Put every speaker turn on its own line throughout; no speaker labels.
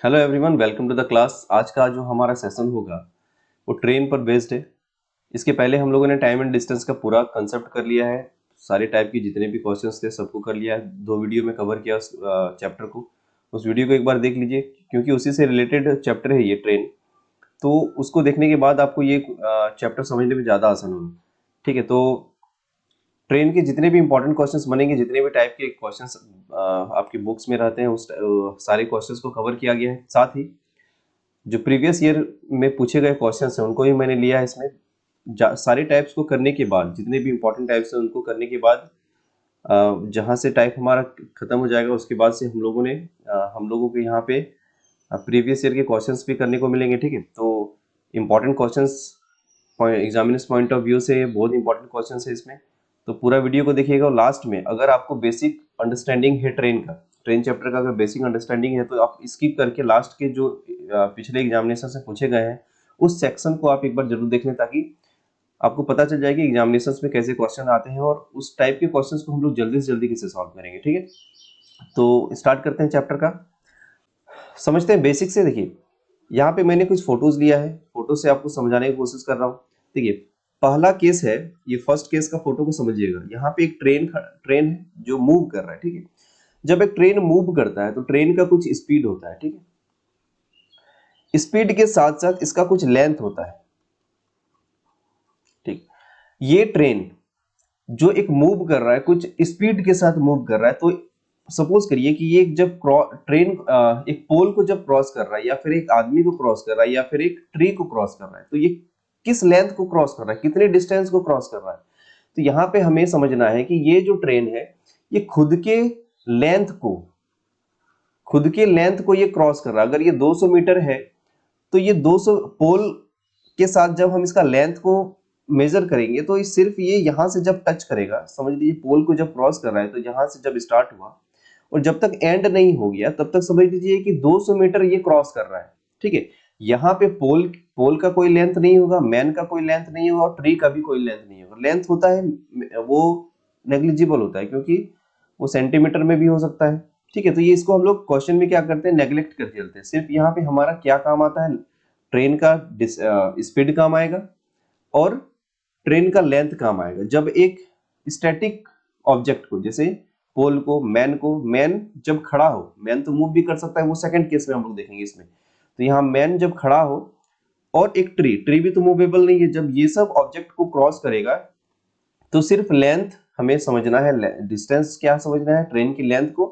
Hello everyone, welcome to the class. आज का जो हमारा सेशन होगा वो ट्रेन पर बेस्ड है। इसके पहले हम लोगों ने टाइम एंड डिस्टेंस का पूरा कंसेप्ट कर लिया है। सारे टाइप की जितने भी क्वेश्चंस थे सबको कर लिया है। 2 वीडियो में कवर किया उस चैप्टर को। उस वीडियो को एक बार देख लीजिए क्योंकि उसी से रिलेटेड चैप्टर है ये ट्रेन। तो उसको देखने के बाद आपको ये चैप्टर समझने में ज़्यादा आसान होगा। ठीक है, तो ट्रेन के जितने भी इंपॉर्टेंट क्वेश्चंस बनेंगे, जितने भी टाइप के क्वेश्चंस आपकी बुक्स में रहते हैं, उस सारे क्वेश्चंस को कवर किया गया है। साथ ही जो प्रीवियस ईयर में पूछे गए क्वेश्चंस हैं उनको भी मैंने लिया है इसमें। सारे टाइप्स को करने के बाद, जितने भी इंपॉर्टेंट टाइप्स हैं उनको करने के बाद जहां से टाइप हमारा खत्म हो जाएगा उसके बाद से हम लोगों के यहाँ पे प्रीवियस ईयर के क्वेश्चंस भी करने को मिलेंगे। ठीक है, तो important questions examiners point of view से बहुत इंपॉर्टेंट क्वेश्चंस है इसमें। तो पूरा वीडियो को देखिएगा और लास्ट में अगर आपको बेसिक अंडरस्टैंडिंग है ट्रेन चैप्टर का अगर बेसिक अंडरस्टैंडिंग है तो आप स्किप करके लास्ट के जो पिछले एग्जामिनेशन से पूछे गए हैं उस सेक्शन को आप एक बार जरूर देख लें, ताकि आपको पता चल जाए कि एग्जामिनेशन में कैसे क्वेश्चन आते हैं और उस टाइप के क्वेश्चंस को हम लोग जल्दी से जल्दी कैसे सॉल्व करेंगे। ठीक है, तो स्टार्ट करते हैं चैप्टर का। समझते हैं बेसिक से। देखिए, यहाँ पे मैंने कुछ फोटोज लिया है, फोटो से आपको समझाने की कोशिश कर रहा हूँ। देखिए, पहला केस है, ये फर्स्ट केस का फोटो को समझिएगा। यहाँ पे एक ट्रेन है जो मूव कर रहा है। ठीक है, जब एक ट्रेन मूव करता है तो ट्रेन का कुछ स्पीड होता है। ठीक है, स्पीड के साथ साथ इसका कुछ लेंथ होता है। ठीक, ये ट्रेन जो एक मूव कर रहा है, कुछ स्पीड के साथ मूव कर रहा है, तो सपोज करिए कि ये जब ट्रेन एक पोल को जब क्रॉस कर रहा है या फिर एक आदमी को क्रॉस कर रहा है या फिर एक ट्री को क्रॉस कर रहा है, तो ये किस लेंथ को क्रॉस कर रहा है, कितने डिस्टेंस को क्रॉस कर रहा है। तो यहाँ पे हमें समझना है कि ये जो ट्रेन है ये खुद के लेंथ को ये क्रॉस कर रहा है। अगर ये 200 मीटर है तो ये 200 पोल के साथ जब हम इसका लेंथ को मेजर करेंगे तो सिर्फ ये यहाँ से जब टच करेगा, समझ लीजिए पोल को जब क्रॉस कर रहा है तो यहाँ से जब स्टार्ट हुआ और जब तक एंड नहीं हो गया तब तक समझ लीजिए कि 200 मीटर ये क्रॉस कर रहा है। ठीक है, यहाँ पे पोल का कोई लेंथ नहीं होगा, मैन का कोई लेंथ नहीं होगा और ट्री का भी कोई लेंथ नहीं होगा। लेंथ होता है वो नेग्लिजिबल होता है क्योंकि वो सेंटीमीटर में भी हो सकता है। ठीक है, तो ये इसको हम लोग क्वेश्चन में क्या करते हैं, नेग्लेक्ट कर चलते हैं। सिर्फ यहाँ पे हमारा क्या काम आता है, ट्रेन का स्पीड काम आएगा और ट्रेन का लेंथ काम आएगा। जब एक स्टैटिक ऑब्जेक्ट को, जैसे पोल को, मैन जब खड़ा हो, मैन तो मूव भी कर सकता है, वो सेकंड केस में हम लोग देखेंगे इसमें। तो यहाँ मैन जब खड़ा हो और एक ट्री भी तो मूवेबल नहीं है, जब ये सब ऑब्जेक्ट को क्रॉस करेगा तो सिर्फ लेंथ हमें समझना है, डिस्टेंस क्या समझना है, ट्रेन की लेंथ को।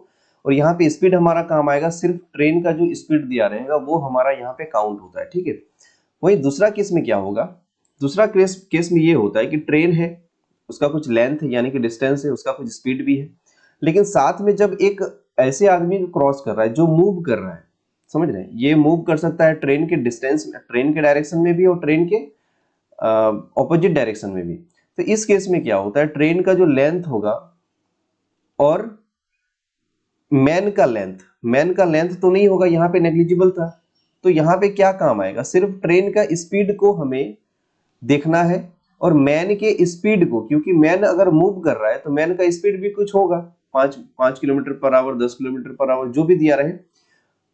और यहाँ पे स्पीड हमारा काम आएगा, सिर्फ ट्रेन का जो स्पीड दिया रहेगा वो हमारा यहाँ पे काउंट होता है। ठीक है, वही दूसरा केस में क्या होगा, दूसरा केस में ये होता है कि ट्रेन है, उसका कुछ लेंथ यानी कि डिस्टेंस है, उसका कुछ स्पीड भी है, लेकिन साथ में जब एक ऐसे आदमी को क्रॉस कर रहा है जो मूव कर रहा है, समझ रहे हैं, ये मूव कर सकता है ट्रेन के डिस्टेंस, ट्रेन के डायरेक्शन में भी और ट्रेन के ऑपोजिट डायरेक्शन में भी। तो इस केस में क्या होता है, ट्रेन का जो लेंथ होगा और मैन का लेंथ तो नहीं होगा, यहाँ पे नेग्लिजिबल था। तो यहाँ पे क्या काम आएगा, सिर्फ ट्रेन का स्पीड को हमें देखना है और मैन के स्पीड को, क्योंकि मैन अगर मूव कर रहा है तो मैन का स्पीड भी कुछ होगा, 5 kilometre per hour, 10 kilometre per hour, जो भी दिया रहे।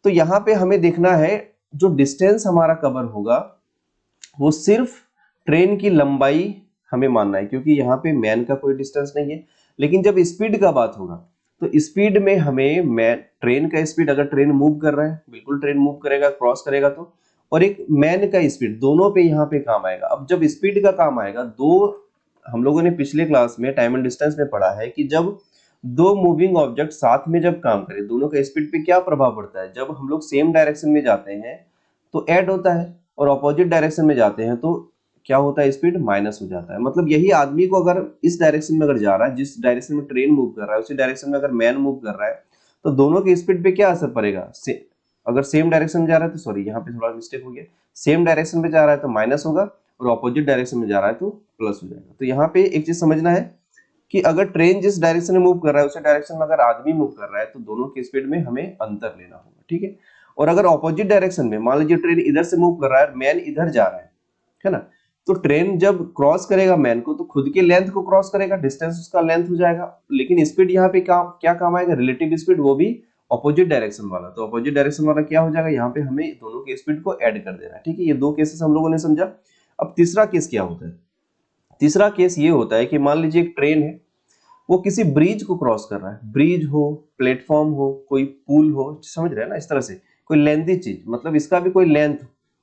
तो यहाँ पे हमें देखना है जो डिस्टेंस हमारा कवर होगा वो सिर्फ ट्रेन की लंबाई हमें मानना है, क्योंकि यहाँ पे मैन का कोई डिस्टेंस नहीं है। लेकिन जब स्पीड का बात होगा तो स्पीड में हमें ट्रेन का स्पीड, अगर ट्रेन मूव कर रहा है, बिल्कुल ट्रेन मूव करेगा, क्रॉस करेगा तो, और एक मैन का स्पीड, दोनों पे यहाँ पे काम आएगा। अब जब स्पीड का काम आएगा, हम लोगों ने पिछले क्लास में टाइम एंड डिस्टेंस में पढ़ा है कि जब दो मूविंग ऑब्जेक्ट साथ में जब काम करें, दोनों का स्पीड पे क्या प्रभाव पड़ता है, जब हम लोग सेम डायरेक्शन में जाते हैं तो ऐड होता है और ऑपोजिट डायरेक्शन में जाते हैं तो क्या होता है, स्पीड माइनस हो जाता है। मतलब यही आदमी को अगर इस डायरेक्शन में अगर जा रहा है, जिस डायरेक्शन में ट्रेन मूव कर रहा है, उसी डायरेक्शन में अगर मैन मूव कर रहा है, तो दोनों की स्पीड पे क्या असर पड़ेगा, अगर सेम डायरेक्शन में जा रहा है तो, सॉरी यहाँ पे थोड़ा मिस्टेक हो गया, सेम डायरेक्शन में जा रहा है तो माइनस होगा और ऑपोजिट डायरेक्शन में जा रहा है तो प्लस हो जाएगा। तो यहाँ पे एक चीज समझना है कि अगर ट्रेन जिस डायरेक्शन में मूव कर रहा है उसी डायरेक्शन में अगर आदमी मूव कर रहा है तो दोनों की स्पीड में हमें अंतर लेना होगा। ठीक है, और अगर ऑपोजिट डायरेक्शन में, मान लीजिए ट्रेन इधर से मूव कर रहा है, मैन इधर जा रहा है ना, तो ट्रेन जब क्रॉस करेगा मैन को तो खुद के लेंथ को क्रॉस करेगा, डिस्टेंस उसका लेंथ हो जाएगा, लेकिन स्पीड यहाँ पे क्या काम आएगा, रिलेटिव स्पीड, वो भी ऑपोजिट डायरेक्शन वाला। तो ऑपोजिट डायरेक्शन वाला क्या हो जाएगा, यहाँ पे हमें दोनों के स्पीड को ऐड कर देना है, ठीक है। ये दो केसेस हम लोगों ने समझा। अब तीसरा केस क्या होता है, तीसरा केस ये होता है कि मान लीजिए एक ट्रेन है, वो किसी ब्रिज को क्रॉस कर रहा है, ब्रिज हो, प्लेटफॉर्म हो, कोई पुल हो, समझ रहे हैं ना, इस तरह से कोई लेंथी चीज, मतलब इसका भी कोई लेंथ,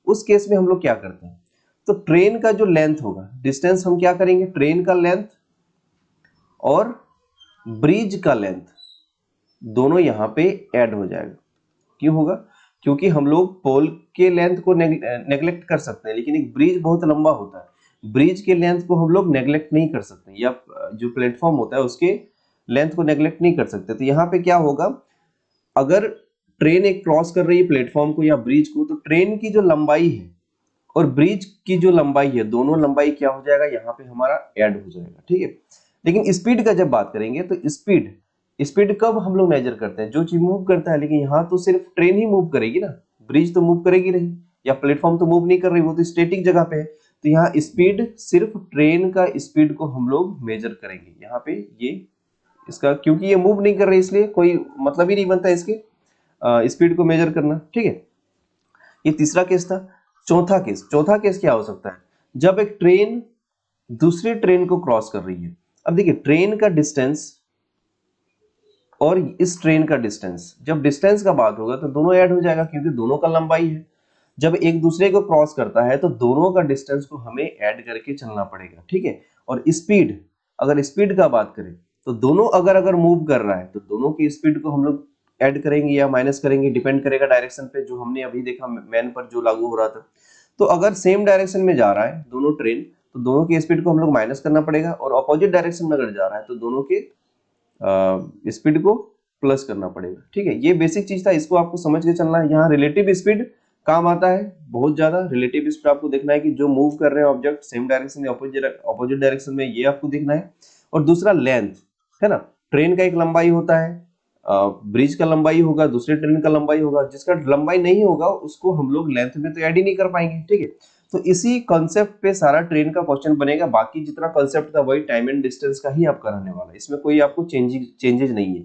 उस केस में हम लोग क्या करते हैं, तो ट्रेन का जो लेंथ होगा, डिस्टेंस हम क्या करेंगे, ट्रेन का लेंथ और ब्रिज का लेंथ दोनों यहाँ पे ऐड हो जाएगा। क्यों होगा, क्योंकि हम लोग पोल के लेंथ को नेग्लेक्ट कर सकते हैं, लेकिन एक ब्रिज बहुत लंबा होता है, ब्रिज के लेंथ को हम लोग नेग्लेक्ट नहीं कर सकते, या जो प्लेटफॉर्म होता है उसके लेंथ को नेग्लेक्ट नहीं कर सकते। तो यहाँ पे क्या होगा, अगर ट्रेन एक क्रॉस कर रही है प्लेटफॉर्म को या ब्रिज को, तो ट्रेन की जो लंबाई है और ब्रिज की जो लंबाई है, दोनों लंबाई क्या हो जाएगा, यहाँ पे हमारा ऐड हो जाएगा, ठीक है। लेकिन स्पीड का जब बात करेंगे, तो स्पीड स्पीड कब हम लोग मेजर करते हैं, जो चीज मूव करता है, लेकिन यहाँ तो सिर्फ ट्रेन ही मूव करेगी ना, ब्रिज तो मूव करेगी नहीं, या प्लेटफॉर्म तो मूव नहीं कर रही, वो तो स्टैटिक जगह पे है। तो यहाँ स्पीड सिर्फ ट्रेन का स्पीड को हम लोग मेजर करेंगे यहाँ पे, ये इसका, क्योंकि ये मूव नहीं कर रही इसलिए कोई मतलब ही नहीं बनता इसके स्पीड को मेजर करना, ठीक है। ये तीसरा केस था। चौथा केस क्या हो सकता है, जब एक ट्रेन दूसरी ट्रेन को क्रॉस कर रही है। अब देखिए, ट्रेन का डिस्टेंस और इस ट्रेन का डिस्टेंस, जब डिस्टेंस का बात होगा तो दोनों ऐड हो जाएगा, क्योंकि दोनों का लंबाई है। जब एक दूसरे को क्रॉस करता है तो दोनों का डिस्टेंस को हमें ऐड करके चलना पड़ेगा, ठीक है। और स्पीड, अगर स्पीड का बात करें तो दोनों अगर मूव कर रहा है तो दोनों की स्पीड को हम लोग ऐड करेंगे या माइनस करेंगे, डिपेंड करेगा डायरेक्शन पे, जो हमने अभी देखा मैन पर जो लागू हो रहा था। तो अगर सेम डायरेक्शन में जा रहा है दोनों ट्रेन, तो दोनों की स्पीड को हम लोग माइनस करना पड़ेगा, और अपोजिट डायरेक्शन में अगर जा रहा है तो दोनों के स्पीड को प्लस करना पड़ेगा, ठीक है। ये बेसिक चीज था, इसको आपको समझ के चलना है। यहाँ रिलेटिव स्पीड काम आता है बहुत ज्यादा। रिलेटिव स्पीड आपको देखना है कि जो मूव कर रहे हैं ऑब्जेक्ट सेम डायरेक्शन में, अपोजिट डायरेक्शन में, ये आपको देखना है। और दूसरा लेंथ है ना, ट्रेन का एक लंबाई होता है, ब्रिज का लंबाई होगा, दूसरे ट्रेन का लंबाई होगा, जिसका लंबाई नहीं होगा उसको हम लोग लेंथ में तो ऐड ही नहीं कर पाएंगे, ठीक है। तो इसी कॉन्सेप्ट पे सारा ट्रेन का क्वेश्चन बनेगा। बाकी जितना कॉन्सेप्ट था वही टाइम एंड डिस्टेंस का ही आपका रहने वाला है, इसमें कोई आपको चेंजेस नहीं है।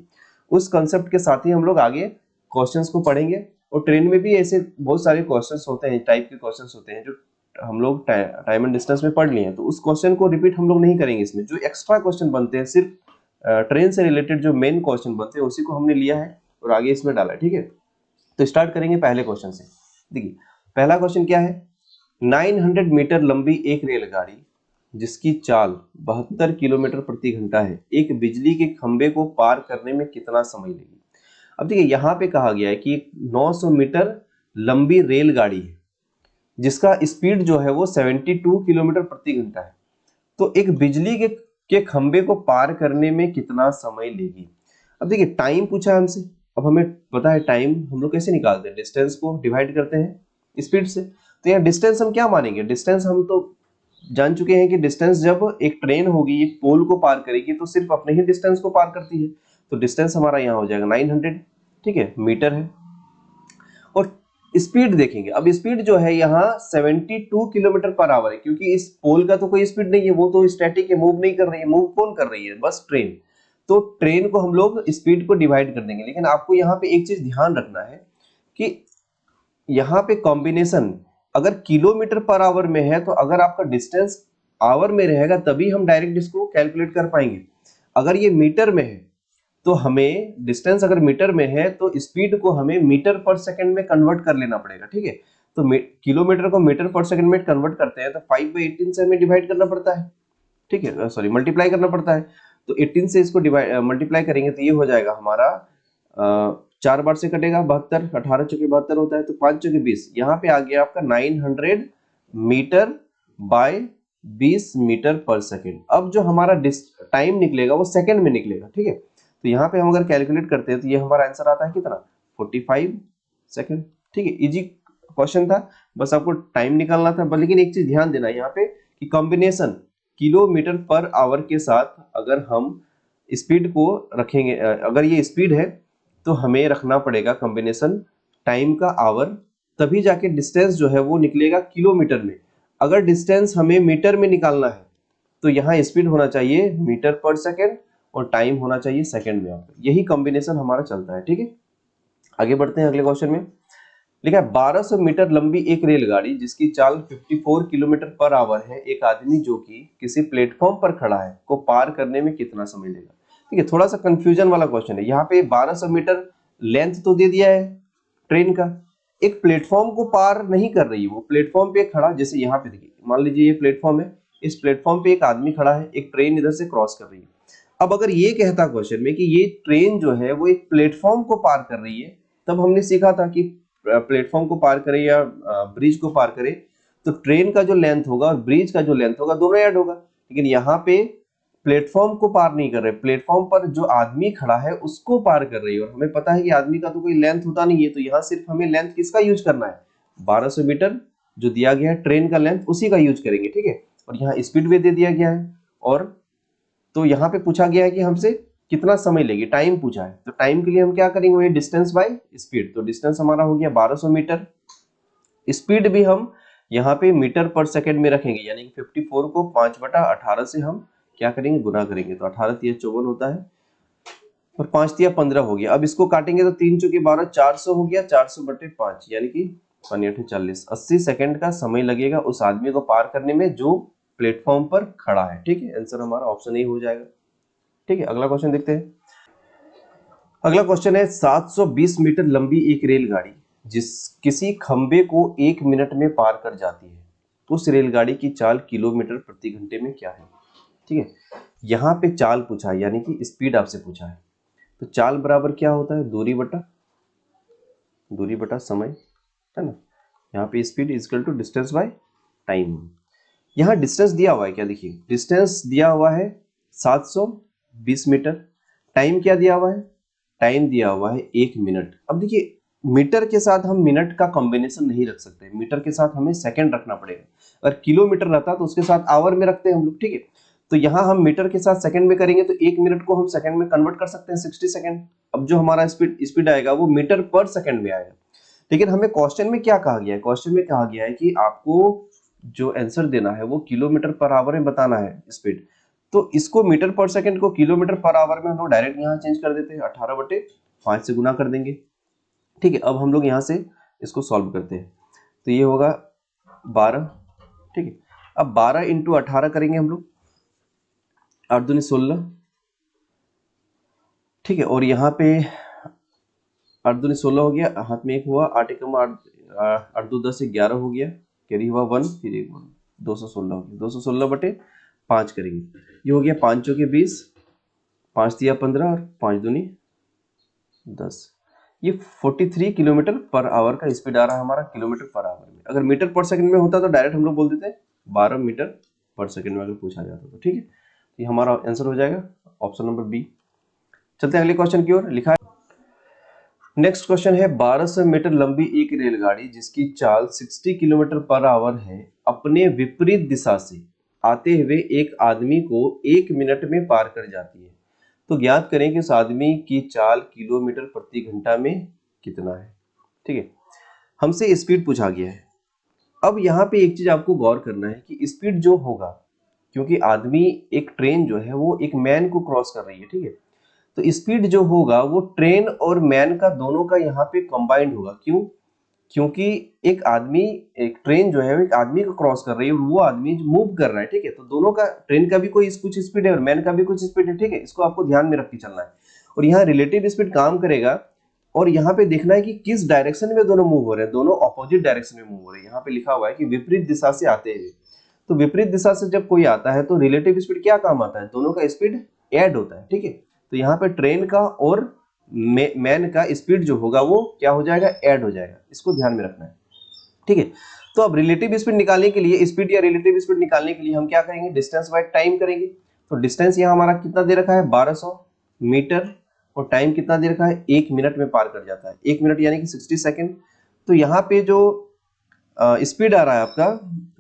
उस कॉन्सेप्ट के साथ ही हम लोग आगे क्वेश्चंस को पढ़ेंगे। और ट्रेन में भी ऐसे बहुत सारे क्वेश्चंस होते हैं, टाइप के क्वेश्चंस होते हैं, जो हम लोग टाइम एंड डिस्टेंस में पढ़ लिए हैं, तो उस क्वेश्चन को रिपीट हम लोग नहीं करेंगे। इसमें जो एक्स्ट्रा क्वेश्चन बनते हैं, सिर्फ ट्रेन से रिलेटेड जो मेन क्वेश्चन बनते हैं, उसी को हमने लिया है और आगे इसमें डाला है, ठीक है। तो स्टार्ट करेंगे पहले क्वेश्चन से। देखिए, पहला क्वेश्चन क्या है, 900 मीटर लंबी एक रेलगाड़ी जिसकी चाल 72 किलोमीटर प्रति घंटा है, एक बिजली के खंभे को पार करने में कितना समय लेगी। अब देखिए, यहाँ पे कहा गया है कि 900 मीटर लंबी रेलगाड़ी है जिसका स्पीड जो है वो 72 किलोमीटर प्रति घंटा है, तो एक बिजली के खंभे को पार करने में कितना समय लेगी। अब देखिए, टाइम पूछा है हमसे। अब हमें पता है टाइम हम लोग कैसे निकालते हैं, डिस्टेंस को डिवाइड करते हैं स्पीड से। तो यहाँ डिस्टेंस हम क्या मानेंगे, डिस्टेंस हम तो जान चुके हैं कि डिस्टेंस जब एक ट्रेन होगी एक पोल को पार करेगी तो सिर्फ अपने ही डिस्टेंस को पार करती है। तो डिस्टेंस हमारा यहाँ हो जाएगा 900, ठीक है, मीटर है। और स्पीड देखेंगे, अब स्पीड जो है यहाँ 72 किलोमीटर पर आवर है, क्योंकि इस पोल का तो कोई स्पीड नहीं है, वो तो स्टैटिक है, मूव नहीं कर रही है। मूव कौन कर रही है, बस ट्रेन। तो ट्रेन को हम लोग स्पीड को डिवाइड कर देंगे। लेकिन आपको यहाँ पे एक चीज ध्यान रखना है कि यहाँ पे कॉम्बिनेशन अगर किलोमीटर पर आवर में है, तो अगर आपका डिस्टेंस आवर में रहेगा तभी हम डायरेक्ट इसको कैलकुलेट कर पाएंगे। अगर ये मीटर में है तो हमें डिस्टेंस अगर मीटर में है तो स्पीड को हमें मीटर पर सेकंड में कन्वर्ट कर लेना पड़ेगा, ठीक है। तो किलोमीटर को मीटर पर सेकंड में कन्वर्ट करते हैं तो 5/18 से हमें डिवाइड करना पड़ता है, ठीक है, सॉरी मल्टीप्लाई करना पड़ता है। तो 18 से इसको मल्टीप्लाई करेंगे तो ये हो जाएगा हमारा 4 बार से कटेगा 72, 18 चौके 72 होता है, तो 5 चौके 20, यहाँ पे आ गया आपका 900 मीटर बाय 20 मीटर पर सेकेंड। अब जो हमारा टाइम निकलेगा वो सेकंड में निकलेगा, ठीक है। तो यहाँ पे हम अगर कैलकुलेट करते हैं तो ये हमारा आंसर आता है कितना, 45 सेकंड, ठीक है। इजी क्वेश्चन था, बस आपको टाइम निकालना था। लेकिन एक चीज ध्यान देना यहाँ पे कि कॉम्बिनेशन किलोमीटर पर आवर के साथ अगर हम स्पीड को रखेंगे, अगर ये स्पीड है तो हमें रखना पड़ेगा कॉम्बिनेशन टाइम का आवर, तभी जाके डिस्टेंस जो है वो निकलेगा किलोमीटर में। अगर डिस्टेंस हमें मीटर में निकालना है तो यहाँ स्पीड होना चाहिए मीटर पर सेकेंड और टाइम होना चाहिए सेकेंड में। यही कॉम्बिनेशन हमारा चलता है, ठीक है। आगे बढ़ते हैं अगले क्वेश्चन में। लिखा है 1200 मीटर लंबी एक रेलगाड़ी जिसकी चाल 54 किलोमीटर पर आवर है, एक आदमी जो कि किसी प्लेटफॉर्म पर खड़ा है को पार करने में कितना समय लेगा। ठीक है, थोड़ा सा कंफ्यूजन वाला क्वेश्चन है। यहाँ पे 1200 मीटर लेंथ तो दे दिया है ट्रेन का, एक प्लेटफॉर्म को पार नहीं कर रही है। वो प्लेटफॉर्म पे खड़ा, जैसे यहाँ पे देखिए, मान लीजिए ये प्लेटफॉर्म है, इस प्लेटफॉर्म पे एक आदमी खड़ा है, एक ट्रेन इधर से क्रॉस कर रही है। अब अगर ये कहता क्वेश्चन में कि ये ट्रेन जो है वो एक प्लेटफॉर्म को पार कर रही है, तब हमने सीखा था कि प्लेटफॉर्म को पार करे या ब्रिज को पार करे तो ट्रेन का जो लेंथ होगा और ब्रिज का जो लेंथ होगा दोनों ऐड होगा। लेकिन यहाँ पे प्लेटफॉर्म को पार नहीं कर रहे, प्लेटफॉर्म पर जो आदमी खड़ा है उसको पार कर रही है, और हमें पता है कि आदमी का तो कोई लेंथ होता नहीं है, तो यहाँ सिर्फ हमें लेंथ किसका यूज करना है, 1200 मीटर जो दिया गया है ट्रेन का लेंथ, उसी का यूज करेंगे। ठीक है, और यहाँ स्पीड वे दे दिया गया है, और तो यहाँ पे पूछा गया है कि हमसे कितना समय लेगी, टाइम पूछा है। तो टाइम के लिए हम क्या करेंगे, वही डिस्टेंस बाय स्पीड। तो डिस्टेंस हमारा हो गया 1200 मीटर, स्पीड भी हम यहाँ पे मीटर पर सेकंड में रखेंगे, यानी कि 54 को 5/18 से हम क्या करेंगे, गुना करेंगे। तो 18 तिया 54 होता है और 5 तिया 15 हो गया। अब इसको काटेंगे तो 3 चौके 12, 400 हो गया, 400/5 यानी कि 40 80 सेकंड का समय लगेगा उस आदमी को पार करने में जो प्लेटफॉर्म पर खड़ा है। ठीक है, आंसर हमारा ऑप्शन ए हो जाएगा। ठीक है, अगला क्वेश्चन देखते हैं। अगला क्वेश्चन है 720 मीटर लंबी एक रेलगाड़ी जिस किसी खंबे को 1 मिनट में पार कर जाती है, उस रेलगाड़ी की चाल किलोमीटर प्रति घंटे में क्या है। ठीक है, यहाँ पे चाल पूछा है, यानी कि स्पीड आपसे पूछा है। तो चाल बराबर क्या होता है, दूरी बटा समय, है ना। यहाँ पे speed equal to distance by time. यहाँ डिस्टेंस दिया हुआ है, क्या देखिए, डिस्टेंस दिया हुआ है 720 मीटर, टाइम क्या दिया हुआ है, टाइम दिया हुआ है 1 मिनट। अब देखिए, मीटर के साथ हम मिनट का कॉम्बिनेशन नहीं रख सकते, मीटर के साथ हमें सेकंड रखना पड़ेगा। अगर किलोमीटर रहता तो उसके साथ आवर में रखते हैं हम लोग। ठीक है, तो यहाँ हम मीटर के साथ सेकंड में करेंगे तो 1 मिनट को हम सेकंड में कन्वर्ट कर सकते हैं 60 सेकंड। अब जो हमारा स्पीड आएगा वो मीटर पर सेकंड में आएगा। लेकिन हमें क्वेश्चन में क्या कहा गया है, क्वेश्चन में कहा गया है कि आपको जो आंसर देना है वो किलोमीटर पर आवर में बताना है स्पीड। तो इसको मीटर पर सेकंड को किलोमीटर पर आवर में हम लोग डायरेक्ट यहाँ चेंज कर देते हैं, 18/5 से गुना कर देंगे। ठीक है, अब हम लोग यहाँ से इसको सॉल्व करते हैं, तो ये होगा 12। ठीक है, अब 12 इंटू 18 करेंगे हम लोग, 8 दूनी 16। ठीक है, और यहाँ पे 8 दूनी 16 हो गया, हाथ में 1 हुआ, 8 एकम 8 2 10 11 हो गया, कैरी हुआ 1, फिर 1 216 हो गया, 216/5 करेंगे, ये हो गया 5 चौके 20, 5 तिया 15 और 5 दूनी 10। ये 43 किलोमीटर पर आवर का स्पीड आ रहा है हमारा किलोमीटर पर आवर में। अगर मीटर पर सेकंड में होता तो डायरेक्ट हम लोग बोल देते 12 मीटर पर सेकंड में अगर पूछा जाता तो। ठीक है, ये हमारा आंसर हो जाएगा ऑप्शन नंबर बी। चलते हैं अगले क्वेश्चन की ओर। लिखा है नेक्स्ट क्वेश्चन है 1200 मीटर लंबी एक रेलगाड़ी जिसकी चाल 60 किलोमीटर पर आवर है, अपने विपरीत दिशा से आते हुए एक आदमी को 1 मिनट में पार कर जाती है। तो ज्ञात करें कि उस आदमी की चाल किलोमीटर प्रति घंटा में कितना है। ठीक है, हमसे स्पीड पूछा गया है। अब यहाँ पे एक चीज आपको गौर करना है कि स्पीड जो होगा, क्योंकि आदमी, एक ट्रेन जो है वो एक मैन को क्रॉस कर रही है। ठीक है, तो स्पीड जो होगा वो ट्रेन और मैन का दोनों का यहाँ पे कंबाइंड होगा। क्यों, क्योंकि एक आदमी, एक ट्रेन जो है एक आदमी को क्रॉस कर रही है और वो आदमी मूव कर रहा है। ठीक है, तो दोनों का, ट्रेन का भी कोई कुछ स्पीड है और मैन का भी कुछ स्पीड है। ठीक है, इसको आपको ध्यान में रख के चलना है। और यहाँ रिलेटिव स्पीड काम करेगा, और यहाँ पे देखना है कि किस डायरेक्शन में दोनों मूव हो रहे हैं, दोनों ऑपोजिट डायरेक्शन में मूव हो रहे हैं। यहाँ पे लिखा हुआ है कि विपरीत दिशा से आते हुए, तो विपरीत दिशा से जब कोई आता है तो रिलेटिव स्पीड क्या काम आता है, दोनों का स्पीड ऐड होता है। ठीक है, तो यहाँ पे ट्रेन का और मैन का स्पीड जो होगा वो क्या हो जाएगा, ऐड हो जाएगा। इसको ध्यान में रखना है। ठीक है, तो अब रिलेटिव स्पीड निकालने के लिए, स्पीड या रिलेटिव स्पीड निकालने के लिए हम क्या करेंगे, डिस्टेंस बाय टाइम करेंगे। तो डिस्टेंस यहाँ हमारा कितना दे रखा है, 1200 मीटर, और टाइम कितना दे रखा है, 1 मिनट में पार कर जाता है। 1 मिनट यानी कि 60 सेकेंड। तो यहाँ पे जो स्पीड आ रहा है आपका,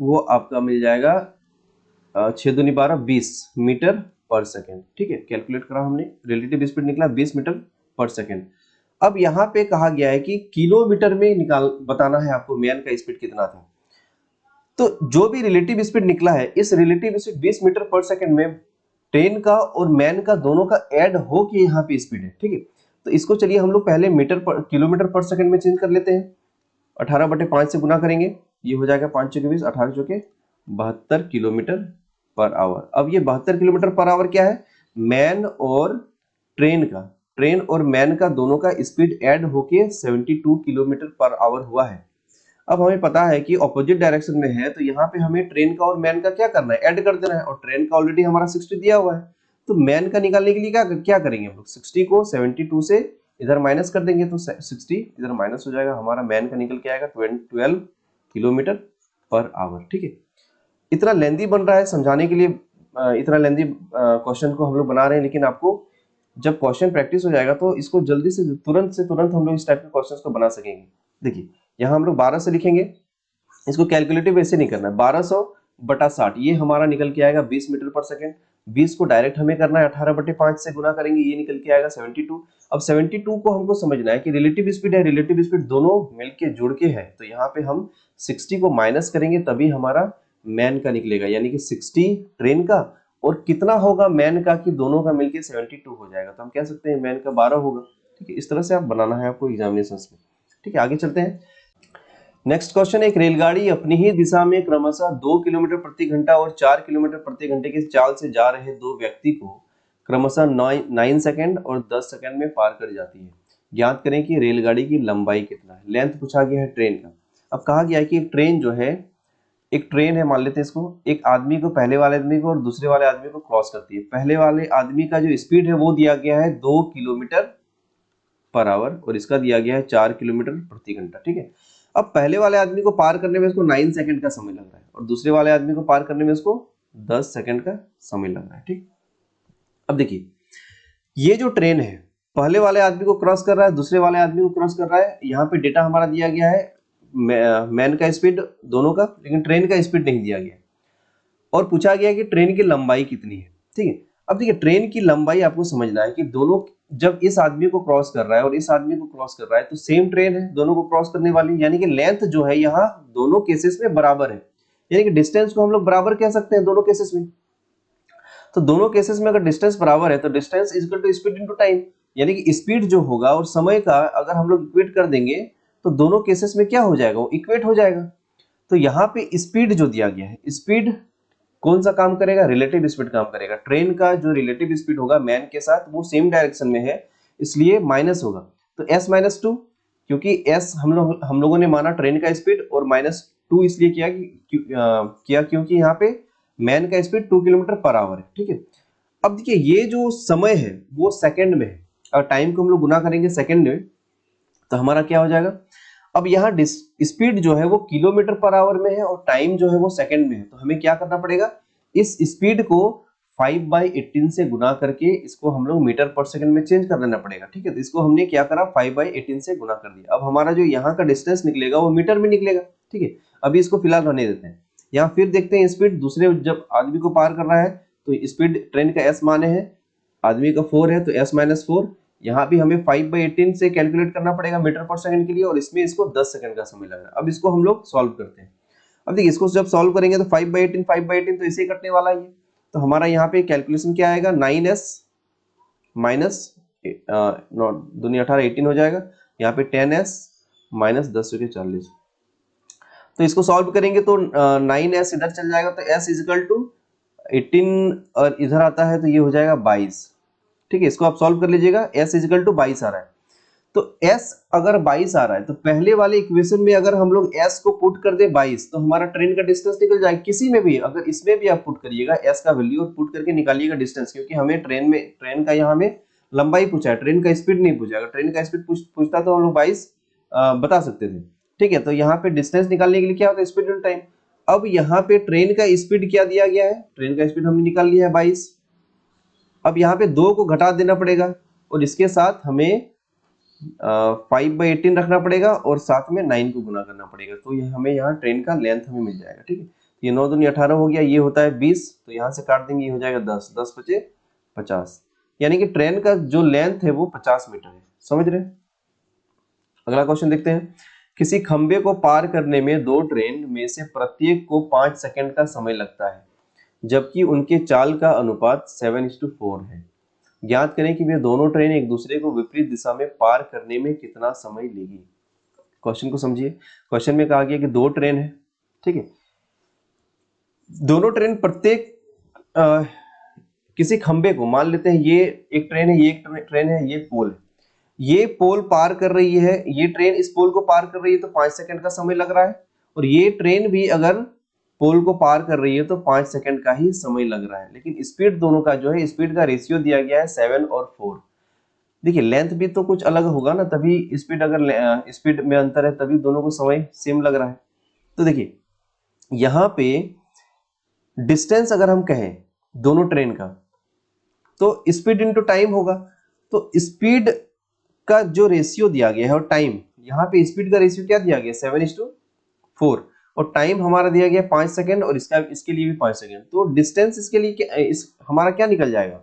वो आपका मिल जाएगा 6 दूनी 12 20 मीटर पर सेकेंड। ठीक है, कैलकुलेट करा हमने, रिलेटिव स्पीड निकला 20 मीटर पर सेकेंड। अब यहाँ पे कहा गया है कि किलोमीटर में बताना है आपको मैन का स्पीड कितना था। तो जो भी रिलेटिव स्पीड निकला है, इस रिलेटिव स्पीड 20 मीटर पर सेकेंड में ट्रेन का और मैन का दोनों का ऐड हो के यहाँ पे स्पीड है। ठीक है, तो इसको चलिए हम लोग पहले किलोमीटर पर सेकंड में चेंज कर लेते हैं। 18/5 से गुना करेंगे, ये हो जाएगा 5 चौके 20, 18 चौके 72 किलोमीटर पर आवर। अब ये 72 किलोमीटर पर आवर क्या है, मैन और ट्रेन और मैन का दोनों का स्पीड ऐड होके 72 किलोमीटर पर आवर हुआ है। अब हमें पता है कि ऑपोजिट डायरेक्शन में है, तो यहाँ पे हमें ट्रेन का और मैन का क्या करना है, ऐड कर देना है, और ट्रेन का ऑलरेडी हमारा 60 दिया हुआ है। तो मैन का निकालने के लिए क्या करेंगे हम लोग, 60 को 72 से इधर माइनस कर देंगे, तो 60 इधर माइनस हो जाएगा, हमारा मैन का निकल के आएगा 12 किलोमीटर पर आवर। ठीक है, इतना लेंदी बन रहा है समझाने के लिए, इतना लेंदी क्वेश्चन को हम लोग बना रहे हैं, लेकिन आपको जब क्वेश्चन प्रैक्टिस हो जाएगा तो इसको जल्दी से तुरंत हम लोग इस टाइप के क्वेश्चंस को बना सकेंगे। देखिए यहाँ हम लोग 12 से लिखेंगे, इसको कैलकुलेटिव ऐसे नहीं करना है, 1200/60 ये हमारा निकल के आएगा 20 मीटर पर सेकेंड। 20 को डायरेक्ट हमें करना है, 18/5 से गुना करेंगे, ये निकल के आएगा 72। अब 72 को हमको समझना है कि रिलेटिव स्पीड है, रिलेटिव स्पीड दोनों मिलके जुड़ के है, तो यहाँ पे हम 60 को माइनस करेंगे तभी हमारा मैन का निकलेगा, यानी कि 60 ट्रेन का और कितना होगा मैन का, कि दोनों का मिलके 72 हो जाएगा, तो हम कह सकते हैं मैन का 12 होगा। ठीक है, इस तरह से आप बनाना है आपको एग्जामिनेशन में। ठीक है, आगे चलते हैं। नेक्स्ट क्वेश्चन, एक रेलगाड़ी अपनी ही दिशा में क्रमशः 2 किलोमीटर प्रति घंटा और 4 किलोमीटर प्रति घंटे की चाल से जा रहे दो व्यक्ति को क्रमशः 9 सेकंड और 10 सेकंड में पार कर जाती है। ज्ञात करें कि रेलगाड़ी की लंबाई कितना है। लेंथ पूछा गया है ट्रेन का। अब कहा गया है कि एक ट्रेन है, मान लेते हैं इसको, एक आदमी को, पहले वाले आदमी को और दूसरे वाले आदमी को क्रॉस करती है। पहले वाले आदमी का जो स्पीड है वो दिया गया है 2 किलोमीटर पर आवर और इसका दिया गया है 4 किलोमीटर प्रति घंटा। ठीक है, अब पहले वाले आदमी को पार करने में इसको 9 सेकंड का समय लग रहा है और दूसरे वाले आदमी को पार करने में इसको 10 सेकंड का समय लग रहा है। ठीक, अब देखिए ये जो ट्रेन है पहले वाले आदमी को क्रॉस कर रहा है, दूसरे वाले आदमी को क्रॉस कर रहा है। यहाँ पे डेटा हमारा दिया गया है मैन का स्पीड दोनों का, लेकिन ट्रेन का स्पीड नहीं दिया गया और पूछा गया कि ट्रेन की लंबाई कितनी है। ठीक है, अब देखिए ट्रेन की लंबाई आपको समझना है कि दोनों, जब इस आदमी को क्रॉस कर रहा है और इस आदमी को क्रॉस कर रहा है तो सेम ट्रेन है दोनों को क्रॉस करने वाली, यानी कि लेंथ जो है यहाँ दोनों केसेस में बराबर है, यानी कि डिस्टेंस को हम लोग बराबर कह सकते हैं दोनों केसेस में। तो दोनों केसेस में अगर डिस्टेंस बराबर है तो distance is equal to speed into time, यानी कि स्पीड जो होगा और समय का अगर हम लोग इक्वेट कर देंगे तो दोनों केसेस में क्या हो जाएगा, वो इक्वेट हो जाएगा। तो यहाँ पे स्पीड जो दिया गया है, स्पीड कौन सा काम करेगा, रिलेटिव स्पीड काम करेगा। ट्रेन का जो रिलेटिव स्पीड होगा मैन के साथ वो सेम डायरेक्शन में है, इसलिए माइनस होगा, तो s-2, क्योंकि s हम लोगों ने माना ट्रेन का स्पीड और -2 इसलिए किया क्योंकि यहाँ पे मैन का स्पीड 2 किलोमीटर पर आवर है। ठीक है, अब देखिए ये जो समय है वो सेकंड में है, और टाइम को हम लोग गुना करेंगे सेकंड में तो हमारा क्या हो जाएगा। अब यहाँ स्पीड जो है वो किलोमीटर पर आवर में है और टाइम जो है वो सेकंड में है, तो हमें क्या करना पड़ेगा, इस स्पीड को 5/18 से गुना करके इसको हम लोग मीटर पर सेकंड में चेंज कर देना पड़ेगा। ठीक है, तो इसको हमने क्या करा, 5/18 से गुना कर दिया। अब हमारा जो यहाँ का डिस्टेंस निकलेगा वो मीटर में निकलेगा। ठीक है, अभी इसको फिलहाल रहने देते हैं। यहाँ फिर देखते हैं स्पीड, दूसरे जब आदमी को पार कर रहा है तो स्पीड ट्रेन का s माने है, आदमी का 4 है तो s-4, यहाँ भी हमें 5/18 से कैलकुलेट करना पड़ेगा मीटर पर सेकंड के लिए और इसमें इसको 10 सेकंड का समय लग रहा है। अब इसको हम लोग सॉल्व करते हैं। अब देखिए इसको जब सॉल्व करेंगे तो 5/18 तो इसे कटने वाला है, तो हमारा यहाँ पे कैलकुलेशन क्या आएगा, 9s माइनस 18 हो जाएगा, यहाँ पे 10s माइनस 10×40। तो इसको सॉल्व करेंगे तो 9s इधर चल जाएगा तो s इज इक्वल टू 18 और इधर आता है तो ये हो जाएगा 22। ठीक है, इसको आप सॉल्व कर लीजिएगा, s इज इक्वल टू 22 आ रहा है। तो s अगर 22 आ रहा है तो पहले वाले इक्वेशन में अगर हम लोग s को पुट कर दे 22 तो हमारा ट्रेन का डिस्टेंस निकल जाएगा। किसी में भी अगर इसमें भी आप पुट करिएगा s का वैल्यू और पुट करके निकालिएगा डिस्टेंस, क्योंकि हमें ट्रेन का यहाँ में लंबाई पूछा है, ट्रेन का स्पीड नहीं पूछा। अगर ट्रेन का स्पीड पूछता तो हम लोग 22 बता सकते थे। ठीक है, तो यहाँ पे डिस्टेंस निकालने के लिए क्या होता है, स्पीड इन टाइम। अब यहाँ पे ट्रेन का स्पीड क्या दिया गया है, ट्रेन का स्पीड हमने निकाल लिया है 22। अब यहाँ पे 2 को घटा देना पड़ेगा और इसके साथ हमें 5/18 रखना पड़ेगा और साथ में 9 को गुना करना पड़ेगा, तो ये हमें यहाँ ट्रेन का लेंथ हमें मिल जाएगा। ठीक है, ये 9 दूनी 18 हो गया, ये होता है 20, तो यहाँ से काट देंगे, ये हो जाएगा 10, 10 बचे 50, यानी कि ट्रेन का जो लेंथ है वो 50 मीटर है। समझ रहे हैं? अगला क्वेश्चन देखते हैं। किसी खंबे को पार करने में 2 ट्रेन में से प्रत्येक को 5 सेकंड का समय लगता है, जबकि उनके चाल का अनुपात 7:4 है। ज्ञात करें कि वे दोनों ट्रेन एक दूसरे को विपरीत दिशा में पार करने में कितना समय लेगी। क्वेश्चन को समझिए। क्वेश्चन में कहा गया कि दो ट्रेन है, ठीक है, दोनों ट्रेन प्रत्येक किसी खंबे को, मान लेते हैं ये एक ट्रेन है, ये एक ट्रेन है, ये पोल है, ये पोल पार कर रही है, ये ट्रेन इस पोल को पार कर रही है तो 5 सेकंड का समय लग रहा है, और ये ट्रेन भी अगर पोल को पार कर रही है तो 5 सेकंड का ही समय लग रहा है। लेकिन स्पीड दोनों का जो है, स्पीड का रेशियो दिया गया है 7 और 4। देखिए लेंथ भी तो कुछ अलग होगा ना, तभी स्पीड, अगर स्पीड में अंतर है तभी दोनों को समय सेम लग रहा है। तो देखिए यहाँ पे डिस्टेंस अगर हम कहें दोनों ट्रेन का, तो स्पीड इनटू टाइम होगा। तो स्पीड का जो रेशियो दिया गया है और टाइम, यहाँ पे स्पीड का रेशियो क्या दिया गया, 7:4, और टाइम हमारा दिया गया 5 सेकंड, और इसके लिए भी 5 सेकंड। तो डिस्टेंस इसके लिए हमारा क्या निकल जाएगा,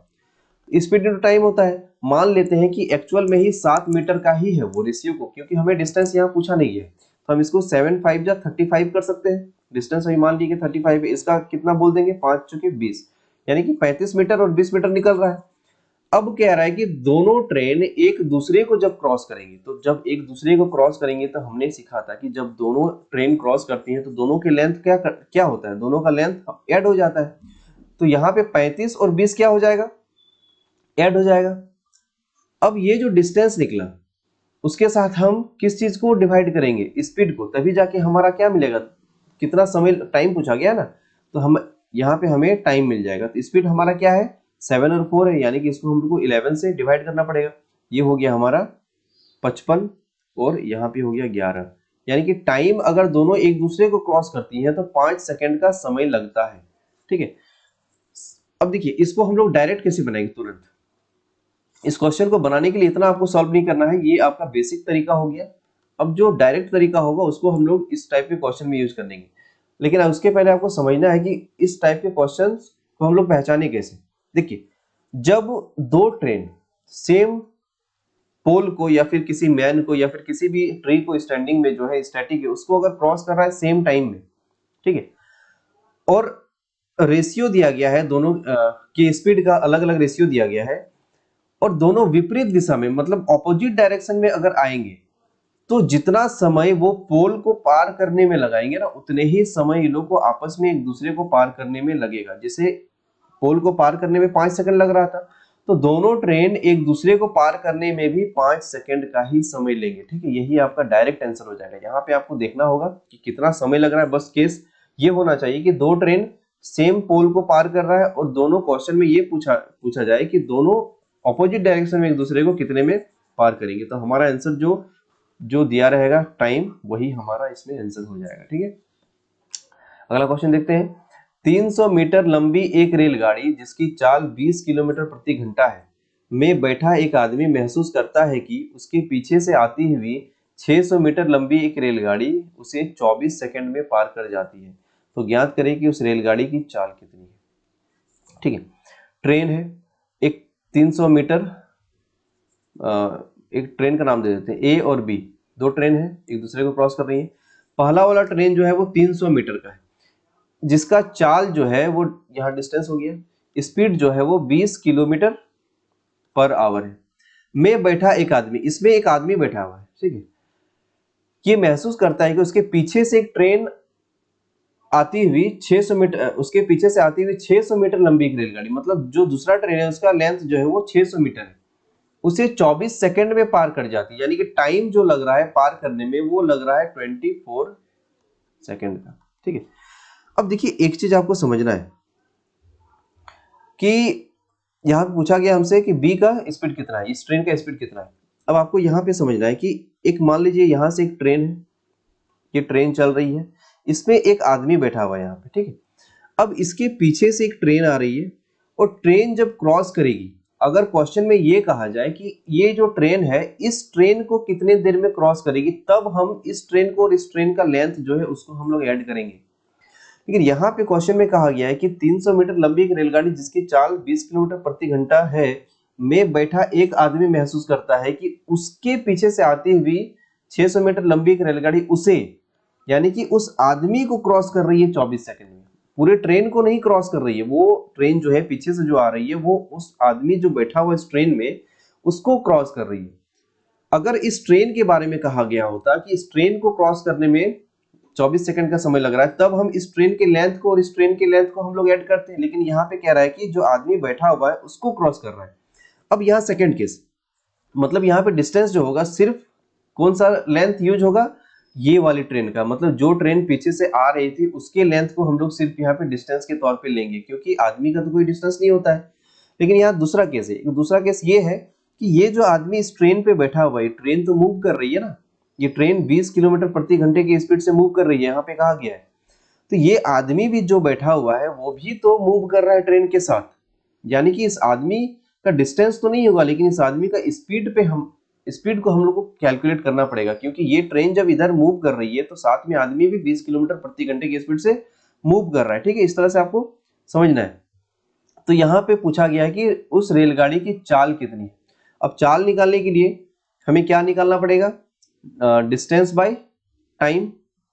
स्पीड इनटू टाइम होता है। मान लेते हैं कि एक्चुअल में ही 7 मीटर का ही है वो रेशियो को, क्योंकि हमें डिस्टेंस यहाँ पूछा नहीं है, तो हम इसको 7 5 जा 35 कर सकते हैं। डिस्टेंस अभी मान लीजिए 35 है, इसका कितना बोल देंगे, 5 चुके 20, यानी कि 35 मीटर और 20 मीटर निकल रहा है। अब कह रहा है कि दोनों ट्रेन एक दूसरे को जब क्रॉस करेंगे, तो जब एक दूसरे को क्रॉस करेंगे, तो हमने सीखा था कि जब दोनों ट्रेन क्रॉस करती हैं तो दोनों के लेंथ क्या होता है, दोनों का लेंथ ऐड हो जाता है। तो यहाँ पे 35 और 20 क्या हो जाएगा, ऐड हो जाएगा। अब ये जो डिस्टेंस निकला उसके साथ हम किस चीज को डिवाइड करेंगे, स्पीड को, तभी जाके हमारा क्या मिलेगा, कितना समय, टाइम पूछा गया ना, तो हम यहाँ पे हमें टाइम मिल जाएगा। तो स्पीड हमारा क्या है, 7 और 4 है, यानी कि इसको हमको 11 से डिवाइड करना पड़ेगा। ये हो गया हमारा 55 और यहाँ पे हो गया 11, यानी कि टाइम अगर दोनों एक दूसरे को क्रॉस करती हैं तो 5 सेकंड का समय लगता है, ठीक है। अब देखिए इसको हम लोग डायरेक्ट कैसे बनाएंगे तुरंत। इस क्वेश्चन को बनाने के लिए इतना आपको सॉल्व नहीं करना है, ये आपका बेसिक तरीका हो गया। अब जो डायरेक्ट तरीका होगा उसको हम लोग इस टाइप के क्वेश्चन में यूज कर लेंगे, लेकिन उसके पहले आपको समझना है कि इस टाइप के क्वेश्चंस को हम लोग पहचाने कैसे। देखिए जब दो ट्रेन सेम पोल को या फिर किसी मैन को या फिर किसी भी ट्री को स्टैंडिंग में जो है स्टैटिक है उसको अगर क्रॉस कर रहा है सेम टाइम में, ठीक है, और रेशियो दिया गया है दोनों की स्पीड का अलग अलग रेशियो दिया गया है, और दोनों विपरीत दिशा में मतलब ऑपोजिट डायरेक्शन में अगर आएंगे, तो जितना समय वो पोल को पार करने में लगाएंगे ना, उतने ही समय इन लोग को आपस में एक दूसरे को पार करने में लगेगा। जैसे पोल को पार करने में 5 सेकंड लग रहा था, तो दोनों ट्रेन एक दूसरे को पार करने में भी 5 सेकंड का ही समय लेंगे, ठीक है। यही आपका डायरेक्ट आंसर हो जाएगा। यहाँ पे आपको देखना होगा कि कितना समय लग रहा है, बस केस ये होना चाहिए कि दो ट्रेन सेम पोल को पार कर रहा है और दोनों क्वेश्चन में ये पूछा जाए कि दोनों ऑपोजिट डायरेक्शन में एक दूसरे को कितने में पार करेंगे, तो हमारा आंसर जो दिया रहेगा टाइम, वही हमारा इसमें आंसर हो जाएगा, ठीक है। अगला क्वेश्चन देखते हैं। 300 मीटर लंबी एक रेलगाड़ी जिसकी चाल 20 किलोमीटर प्रति घंटा है में बैठा एक आदमी महसूस करता है कि उसके पीछे से आती हुई 600 मीटर लंबी एक रेलगाड़ी उसे 24 सेकंड में पार कर जाती है। तो ज्ञात करें कि उस रेलगाड़ी की चाल कितनी है, ठीक है। ट्रेन है एक 300 मीटर, एक ट्रेन का नाम दे देते हैं ए और बी, दो ट्रेन है एक दूसरे को क्रॉस कर रही है। पहला वाला ट्रेन जो है वो 300 मीटर का है, जिसका चाल जो है वो, यहाँ डिस्टेंस हो गया, स्पीड जो है वो 20 किलोमीटर पर आवर है। में बैठा एक आदमी, इसमें एक आदमी बैठा हुआ है, ठीक है, ये महसूस करता है कि उसके पीछे से एक ट्रेन आती हुई 600 मीटर, उसके पीछे से आती हुई 600 मीटर लंबी एक रेलगाड़ी, मतलब जो दूसरा ट्रेन है उसका लेंथ जो है वो 600 मीटर है, उसे 24 सेकंड में पार कर जाती है। यानी कि टाइम जो लग रहा है पार करने में वो लग रहा है 24 सेकंड का, ठीक है। अब देखिए एक चीज आपको समझना है कि यहाँ पे पूछा गया हमसे कि बी का स्पीड कितना है, इस ट्रेन का स्पीड कितना है। अब आपको यहाँ पे समझना है कि एक मान लीजिए यहाँ से एक ट्रेन है, ये ट्रेन चल रही है, इसमें एक आदमी बैठा हुआ है यहाँ पे, ठीक है। अब इसके पीछे से एक ट्रेन आ रही है और ट्रेन जब क्रॉस करेगी, अगर क्वेश्चन में ये कहा जाए कि ये जो ट्रेन है इस ट्रेन को कितने देर में क्रॉस करेगी, तब हम इस ट्रेन को और इस ट्रेन का लेंथ जो है उसको हम लोग ऐड करेंगे। लेकिन यहाँ पे क्वेश्चन में कहा गया है कि 300 मीटर लंबी एक रेलगाड़ी जिसकी चाल 20 किलोमीटर प्रति घंटा है में बैठा एक आदमी महसूस करता है कि उसके पीछे से आती हुई 600 मीटर लंबी एक रेलगाड़ी उसे, यानी कि उस आदमी को क्रॉस कर रही है 24 सेकंड में। पूरे ट्रेन को नहीं क्रॉस कर रही है, वो ट्रेन जो है पीछे से जो आ रही है वो उस आदमी जो बैठा हुआ इस ट्रेन में उसको क्रॉस कर रही है। अगर इस ट्रेन के बारे में कहा गया होता कि इस ट्रेन को क्रॉस करने में 24 सेकंड का समय लग रहा है, तब हम इस ट्रेन के लेंथ को और इस ट्रेन के लेंथ को हम लोग ऐड करते हैं, लेकिन यहाँ पे कह रहा है कि जो आदमी बैठा हुआ है उसको क्रॉस कर रहा है। अब यहाँ सेकंड केस, मतलब यहाँ पे डिस्टेंस जो होगा सिर्फ कौन सा लेंथ यूज होगा, ये वाली ट्रेन का, मतलब जो ट्रेन पीछे से आ रही थी उसके लेंथ को हम लोग सिर्फ यहाँ पे डिस्टेंस के तौर पे लेंगे, क्योंकि आदमी का तो कोई डिस्टेंस नहीं होता है। लेकिन यहाँ दूसरा केस है, दूसरा केस ये है कि ये जो आदमी इस ट्रेन पे बैठा हुआ है, ट्रेन तो मूव कर रही है ना, ये ट्रेन 20 किलोमीटर प्रति घंटे की स्पीड से मूव कर रही है, यहाँ पे कहा गया है। तो ये आदमी भी जो बैठा हुआ है वो भी तो मूव कर रहा है ट्रेन के साथ, यानी कि इस आदमी का डिस्टेंस तो नहीं होगा, लेकिन इस आदमी का स्पीड को हम लोग को कैलकुलेट करना पड़ेगा, क्योंकि ये ट्रेन जब इधर मूव कर रही है तो साथ में आदमी भी 20 किलोमीटर प्रति घंटे की स्पीड से मूव कर रहा है। ठीक है, इस तरह से आपको समझना है। तो यहाँ पे पूछा गया है कि उस रेलगाड़ी की चाल कितनी है। अब चाल निकालने के लिए हमें क्या निकालना पड़ेगा, distance by time,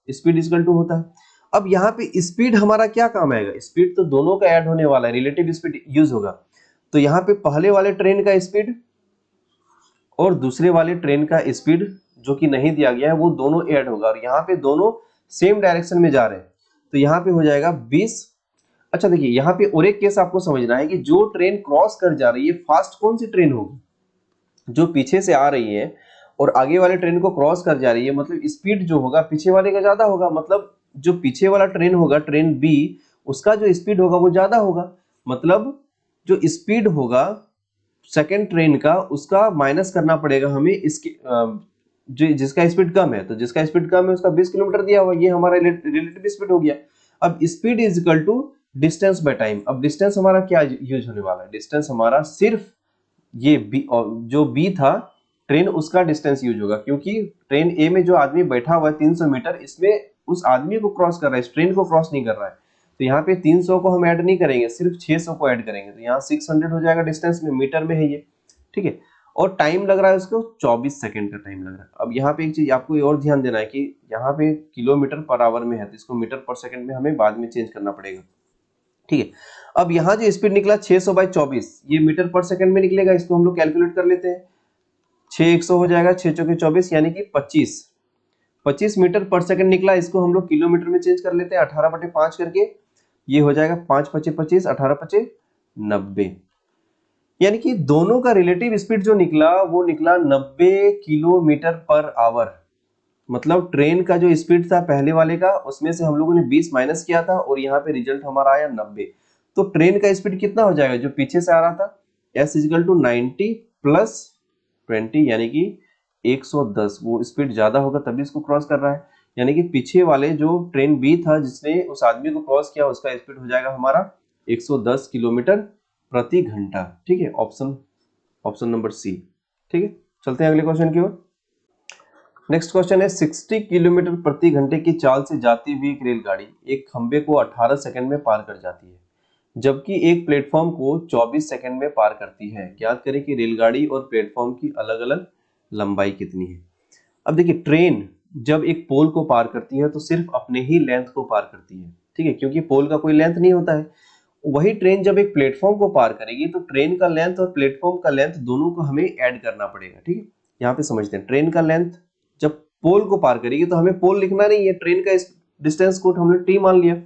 speed equal to होता है। अब यहाँ पे स्पीड हमारा क्या काम आएगा, स्पीड तो दोनों का ऐड होने वाला है, रिलेटिव स्पीड यूज होगा। तो यहाँ पे पहले वाले ट्रेन का स्पीड और दूसरे वाले ट्रेन का स्पीड जो कि नहीं दिया गया है वो दोनों ऐड होगा, और यहाँ पे दोनों सेम डायरेक्शन में जा रहे हैं, तो यहाँ पे हो जाएगा 20। अच्छा देखिए, यहाँ पे और एक केस आपको समझना है कि जो ट्रेन क्रॉस कर जा रही है फास्ट कौन सी ट्रेन होगी, जो पीछे से आ रही है और आगे वाले ट्रेन को क्रॉस कर जा रही है, मतलब स्पीड जो होगा पीछे वाले का ज्यादा होगा, मतलब जो पीछे वाला ट्रेन होगा ट्रेन बी, उसका जो स्पीड होगा वो ज्यादा होगा, मतलब जो स्पीड होगा सेकेंड ट्रेन का उसका माइनस करना पड़ेगा हमें इसके जो जिसका स्पीड कम है, तो जिसका स्पीड कम है उसका 20 किलोमीटर दिया हुआ, ये हमारा रिलेटिव स्पीड हो गया। अब speed is equal to distance by time. अब डिस्टेंस हमारा क्या यूज होने वाला है, डिस्टेंस हमारा सिर्फ ये बी, जो बी था ट्रेन उसका डिस्टेंस यूज होगा, क्योंकि ट्रेन ए में जो आदमी बैठा हुआ है 300 मीटर, इसमें उस आदमी को क्रॉस कर रहा है, इस ट्रेन को क्रॉस नहीं कर रहा है। तो यहाँ पे 300 को हम ऐड नहीं करेंगे, सिर्फ 600 को ऐड करेंगे, तो यहाँ 600 हो जाएगा डिस्टेंस में, मीटर में है ये। ठीक है, और टाइम लग रहा है उसको 24 सेकंड का टाइम लग रहा है। अब यहाँ पे एक चीज आपको और ध्यान देना है कि यहाँ पे किलोमीटर पर आवर में है, तो इसको मीटर पर सेकंड में हमें बाद में चेंज करना पड़ेगा। ठीक है, अब यहाँ जो स्पीड निकला 600 बाई 24, ये मीटर पर सेकंड में निकलेगा, इसको हम लोग कैलकुलेट कर लेते हैं। 6 हो जाएगा, 6 चौके 24 यानी कि 25 मीटर पर सेकंड निकला, इसको हम लोग किलोमीटर में चेंज कर लेते हैं 18/5 करके, ये हो जाएगा 5 × 5 = 25, 18 × 5 = 90, यानी कि दोनों का रिलेटिव स्पीड जो निकला वो निकला 90 किलोमीटर पर आवर। मतलब ट्रेन का जो स्पीड था पहले वाले का, उसमें से हम लोगों ने 20 माइनस किया था और यहाँ पे रिजल्ट हमारा आया 90। तो ट्रेन का स्पीड कितना हो जाएगा जो पीछे से आ रहा था, s = 90 + 20 यानी कि 110। वो स्पीड ज्यादा होगा तभी इसको क्रॉस कर रहा है, यानी कि पीछे वाले जो ट्रेन बी था जिसने उस आदमी को क्रॉस किया उसका स्पीड हो जाएगा हमारा 110 किलोमीटर प्रति घंटा। ठीक है, ऑप्शन नंबर सी। ठीक है, चलते हैं अगले क्वेश्चन की ओर। नेक्स्ट क्वेश्चन है 60 किलोमीटर प्रति घंटे की चाल से जाती हुई एक रेलगाड़ी एक खंबे को 18 सेकंड में पार कर जाती है, जबकि एक प्लेटफॉर्म को 24 सेकंड में पार करती है। ज्ञात करें कि रेलगाड़ी और प्लेटफॉर्म की अलग अलग लंबाई कितनी है। अब देखिए, ट्रेन जब एक पोल को पार करती है तो सिर्फ अपने ही लेंथ को पार करती है, ठीक है, क्योंकि पोल का कोई लेंथ नहीं होता है। वही ट्रेन जब एक प्लेटफॉर्म को पार करेगी तो ट्रेन का लेंथ और प्लेटफॉर्म का लेंथ दोनों को हमें ऐड करना पड़ेगा। ठीक है, यहाँ पे समझते हैं, ट्रेन का लेंथ जब पोल को पार करेगी तो हमें पोल लिखना नहीं है, ट्रेन का डिस्टेंस को हमने टी मान लिया,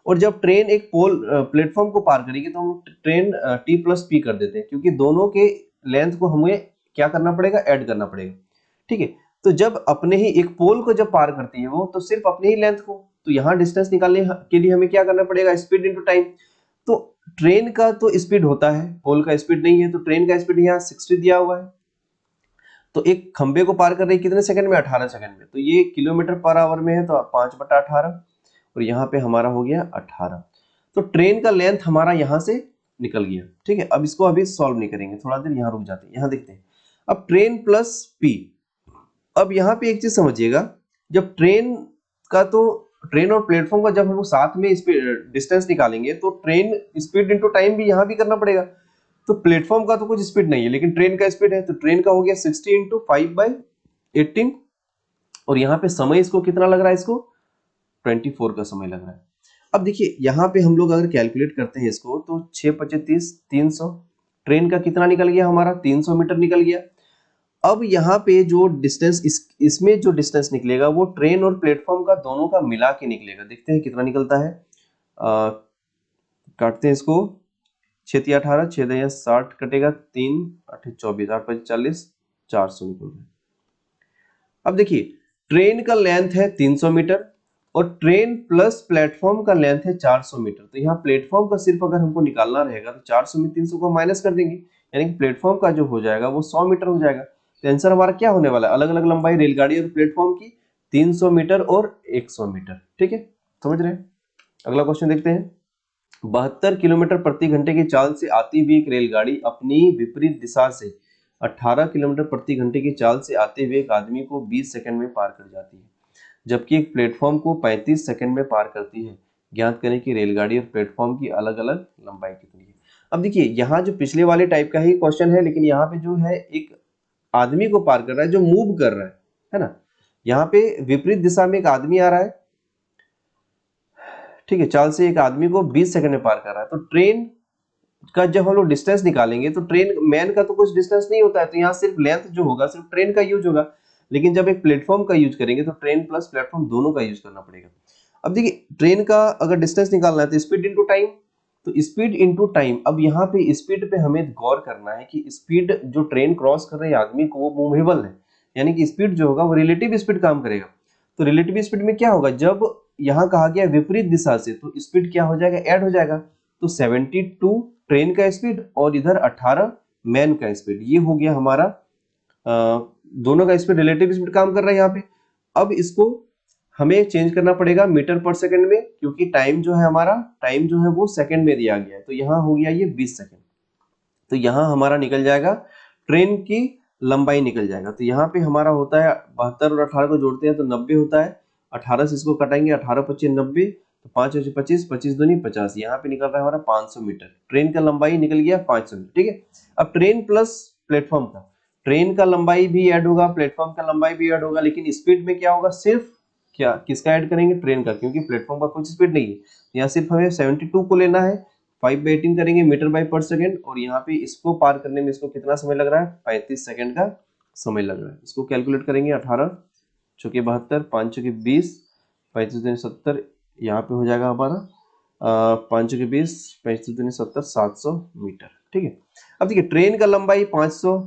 और जब ट्रेन एक पोल प्लेटफॉर्म को पार करेगी तो हम ट्रेन टी प्लस पी कर देते हैं, क्योंकि दोनों के लेंथ को हमें क्या करना पड़ेगा, ऐड करना पड़ेगा। ठीक है, तो जब अपने ही एक पोल को जब पार करती है वो, तो सिर्फ अपने ही लेंथ को, तो यहाँ डिस्टेंस निकालने के लिए हमें क्या करना पड़ेगा, स्पीड इनटू टाइम। तो ट्रेन का तो स्पीड होता है, पोल का स्पीड नहीं है, तो ट्रेन का स्पीड यहाँ 60 दिया हुआ है, तो एक खंबे को पार कर रही है कितने सेकंड में, 18 सेकंड में, तो ये किलोमीटर पर आवर में है, तो 5/18, और यहाँ पे हमारा हो गया 18। तो ट्रेन का लेंथ हमारा यहाँ से निकल गया। ठीक है, अब इसको अभी सॉल्व नहीं करेंगे, थोड़ा देर यहाँ रुक जाते हैं, यहाँ देखते हैं। अब ट्रेन प्लस पी, अब यहाँ पे एक चीज समझिएगा, जब ट्रेन का तो ट्रेन और प्लेटफॉर्म का जब हम लोग साथ में डिस्टेंस निकालेंगे तो ट्रेन स्पीड इनटू टाइम भी यहाँ भी करना पड़ेगा। तो प्लेटफॉर्म का तो कुछ स्पीड नहीं है, लेकिन ट्रेन का स्पीड है, तो ट्रेन का हो गया 60 × 5/18, और यहाँ पे समय इसको कितना लग रहा है, इसको 24 का समय लग रहा है। अब देखिए यहाँ पे हम लोग अगर कैलकुलेट करते हैं इसको तो 6 × 25 = 300। ट्रेन का कितना निकल गया हमारा 300 मीटर निकल गया। अब यहाँ पे जो डिस्टेंस इसमें जो डिस्टेंस निकलेगा वो ट्रेन और प्लेटफॉर्म का दोनों का मिला के निकलेगा। देखते हैं कितना निकलता है। काटते हैं इसको। 6 × 18 6 × 60 कटेगा 3 8 24 8 5 40 400 निकल रहा है। अब देखिए ट्रेन का लेंथ है 300 मीटर और ट्रेन प्लस प्लेटफॉर्म का लेंथ है 400 मीटर। तो यहाँ प्लेटफॉर्म का सिर्फ अगर हमको निकालना रहेगा तो 400 में 300 को माइनस कर देंगे, यानी कि प्लेटफॉर्म का जो हो जाएगा वो 100 मीटर हो जाएगा। तो आंसर हमारा क्या होने वाला है, अलग अलग लंबाई रेलगाड़ी और प्लेटफॉर्म की 300 मीटर और 100 मीटर। ठीक है, समझ रहे हैं। अगला क्वेश्चन देखते हैं। 72 किलोमीटर प्रति घंटे की चाल से आती हुई एक रेलगाड़ी अपनी विपरीत दिशा से 18 किलोमीटर प्रति घंटे की चाल से आते हुए एक आदमी को 20 सेकंड में पार कर जाती है, जबकि एक प्लेटफॉर्म को 35 सेकंड में पार करती है। ज्ञात करें कि रेलगाड़ी और प्लेटफॉर्म की अलग अलग लंबाई कितनी है। अब देखिए यहाँ जो पिछले वाले टाइप का ही क्वेश्चन है, लेकिन यहाँ पे जो है एक आदमी को पार कर रहा है जो मूव कर रहा है ना। यहाँ पे विपरीत दिशा में एक आदमी आ रहा है, ठीक है, चाल से एक आदमी को 20 सेकंड में पार कर रहा है। तो ट्रेन का जब हम लोग डिस्टेंस निकालेंगे तो ट्रेन मैन का तो कुछ डिस्टेंस नहीं होता है, तो यहाँ सिर्फ लेंथ जो होगा सिर्फ ट्रेन का यूज होगा। लेकिन जब एक प्लेटफॉर्म का यूज करेंगे तो ट्रेन प्लस प्लेटफॉर्म दोनों का यूज करना पड़ेगा। अब देखिए ट्रेन का अगर डिस्टेंस निकालना है तो स्पीड इनटू टाइम, तो स्पीड इनटू टाइम। अब यहाँ पे स्पीड पे हमें गौर करना है कि स्पीड जो ट्रेन क्रॉस कर रहे आदमी को वो मूवेबल है, यानी कि स्पीड जो होगा वो रिलेटिव स्पीड काम करेगा। तो रिलेटिव स्पीड में क्या होगा, जब यहाँ कहा गया विपरीत दिशा से तो स्पीड क्या हो जाएगा, ऐड हो जाएगा। तो 72 ट्रेन का स्पीड और इधर 18 मैन का स्पीड, ये हो गया हमारा दोनों का स्पीड, रिलेटिव स्पीड काम कर रहा है यहाँ पे। अब इसको हमें चेंज करना पड़ेगा मीटर पर सेकंड में, क्योंकि टाइम जो है हमारा, टाइम जो है वो सेकंड में दिया गया है। तो यहाँ हो गया ये 20 सेकंड। तो यहाँ हमारा निकल जाएगा ट्रेन की लंबाई निकल जाएगा। तो यहाँ पे हमारा होता है 72 और 18 को जोड़ते हैं तो 90 होता है। 18 से इसको कटाएंगे, 18 × 25 = 90, तो 5 × 25 25 दूनी 50, यहाँ पे निकल रहा है हमारा 500 मीटर। ट्रेन का लंबाई निकल गया 500 मीटर। ठीक है, अब ट्रेन प्लस प्लेटफॉर्म का, ट्रेन का लंबाई भी ऐड होगा, प्लेटफॉर्म का लंबाई भी ऐड होगा, लेकिन स्पीड में क्या होगा, सिर्फ क्या किसका ऐड करेंगे, ट्रेन का, क्योंकि प्लेटफॉर्म का कुछ स्पीड नहीं है। यहाँ सिर्फ हमें 72 को लेना है, 5/18 करेंगे मीटर बाई पर सेकंड, और यहाँ पे इसको पार करने में इसको कितना समय लग रहा है, 35 सेकंड का समय लग रहा है। इसको कैलकुलेट करेंगे, 18 चौके 72, 5 चौके 20, 35 दूनी 70, यहाँ पे हो जाएगा हमारा 5 चौके 20, 35 दूनी 70, 700 मीटर। ठीक है, अब देखिए ट्रेन का लंबाई 500,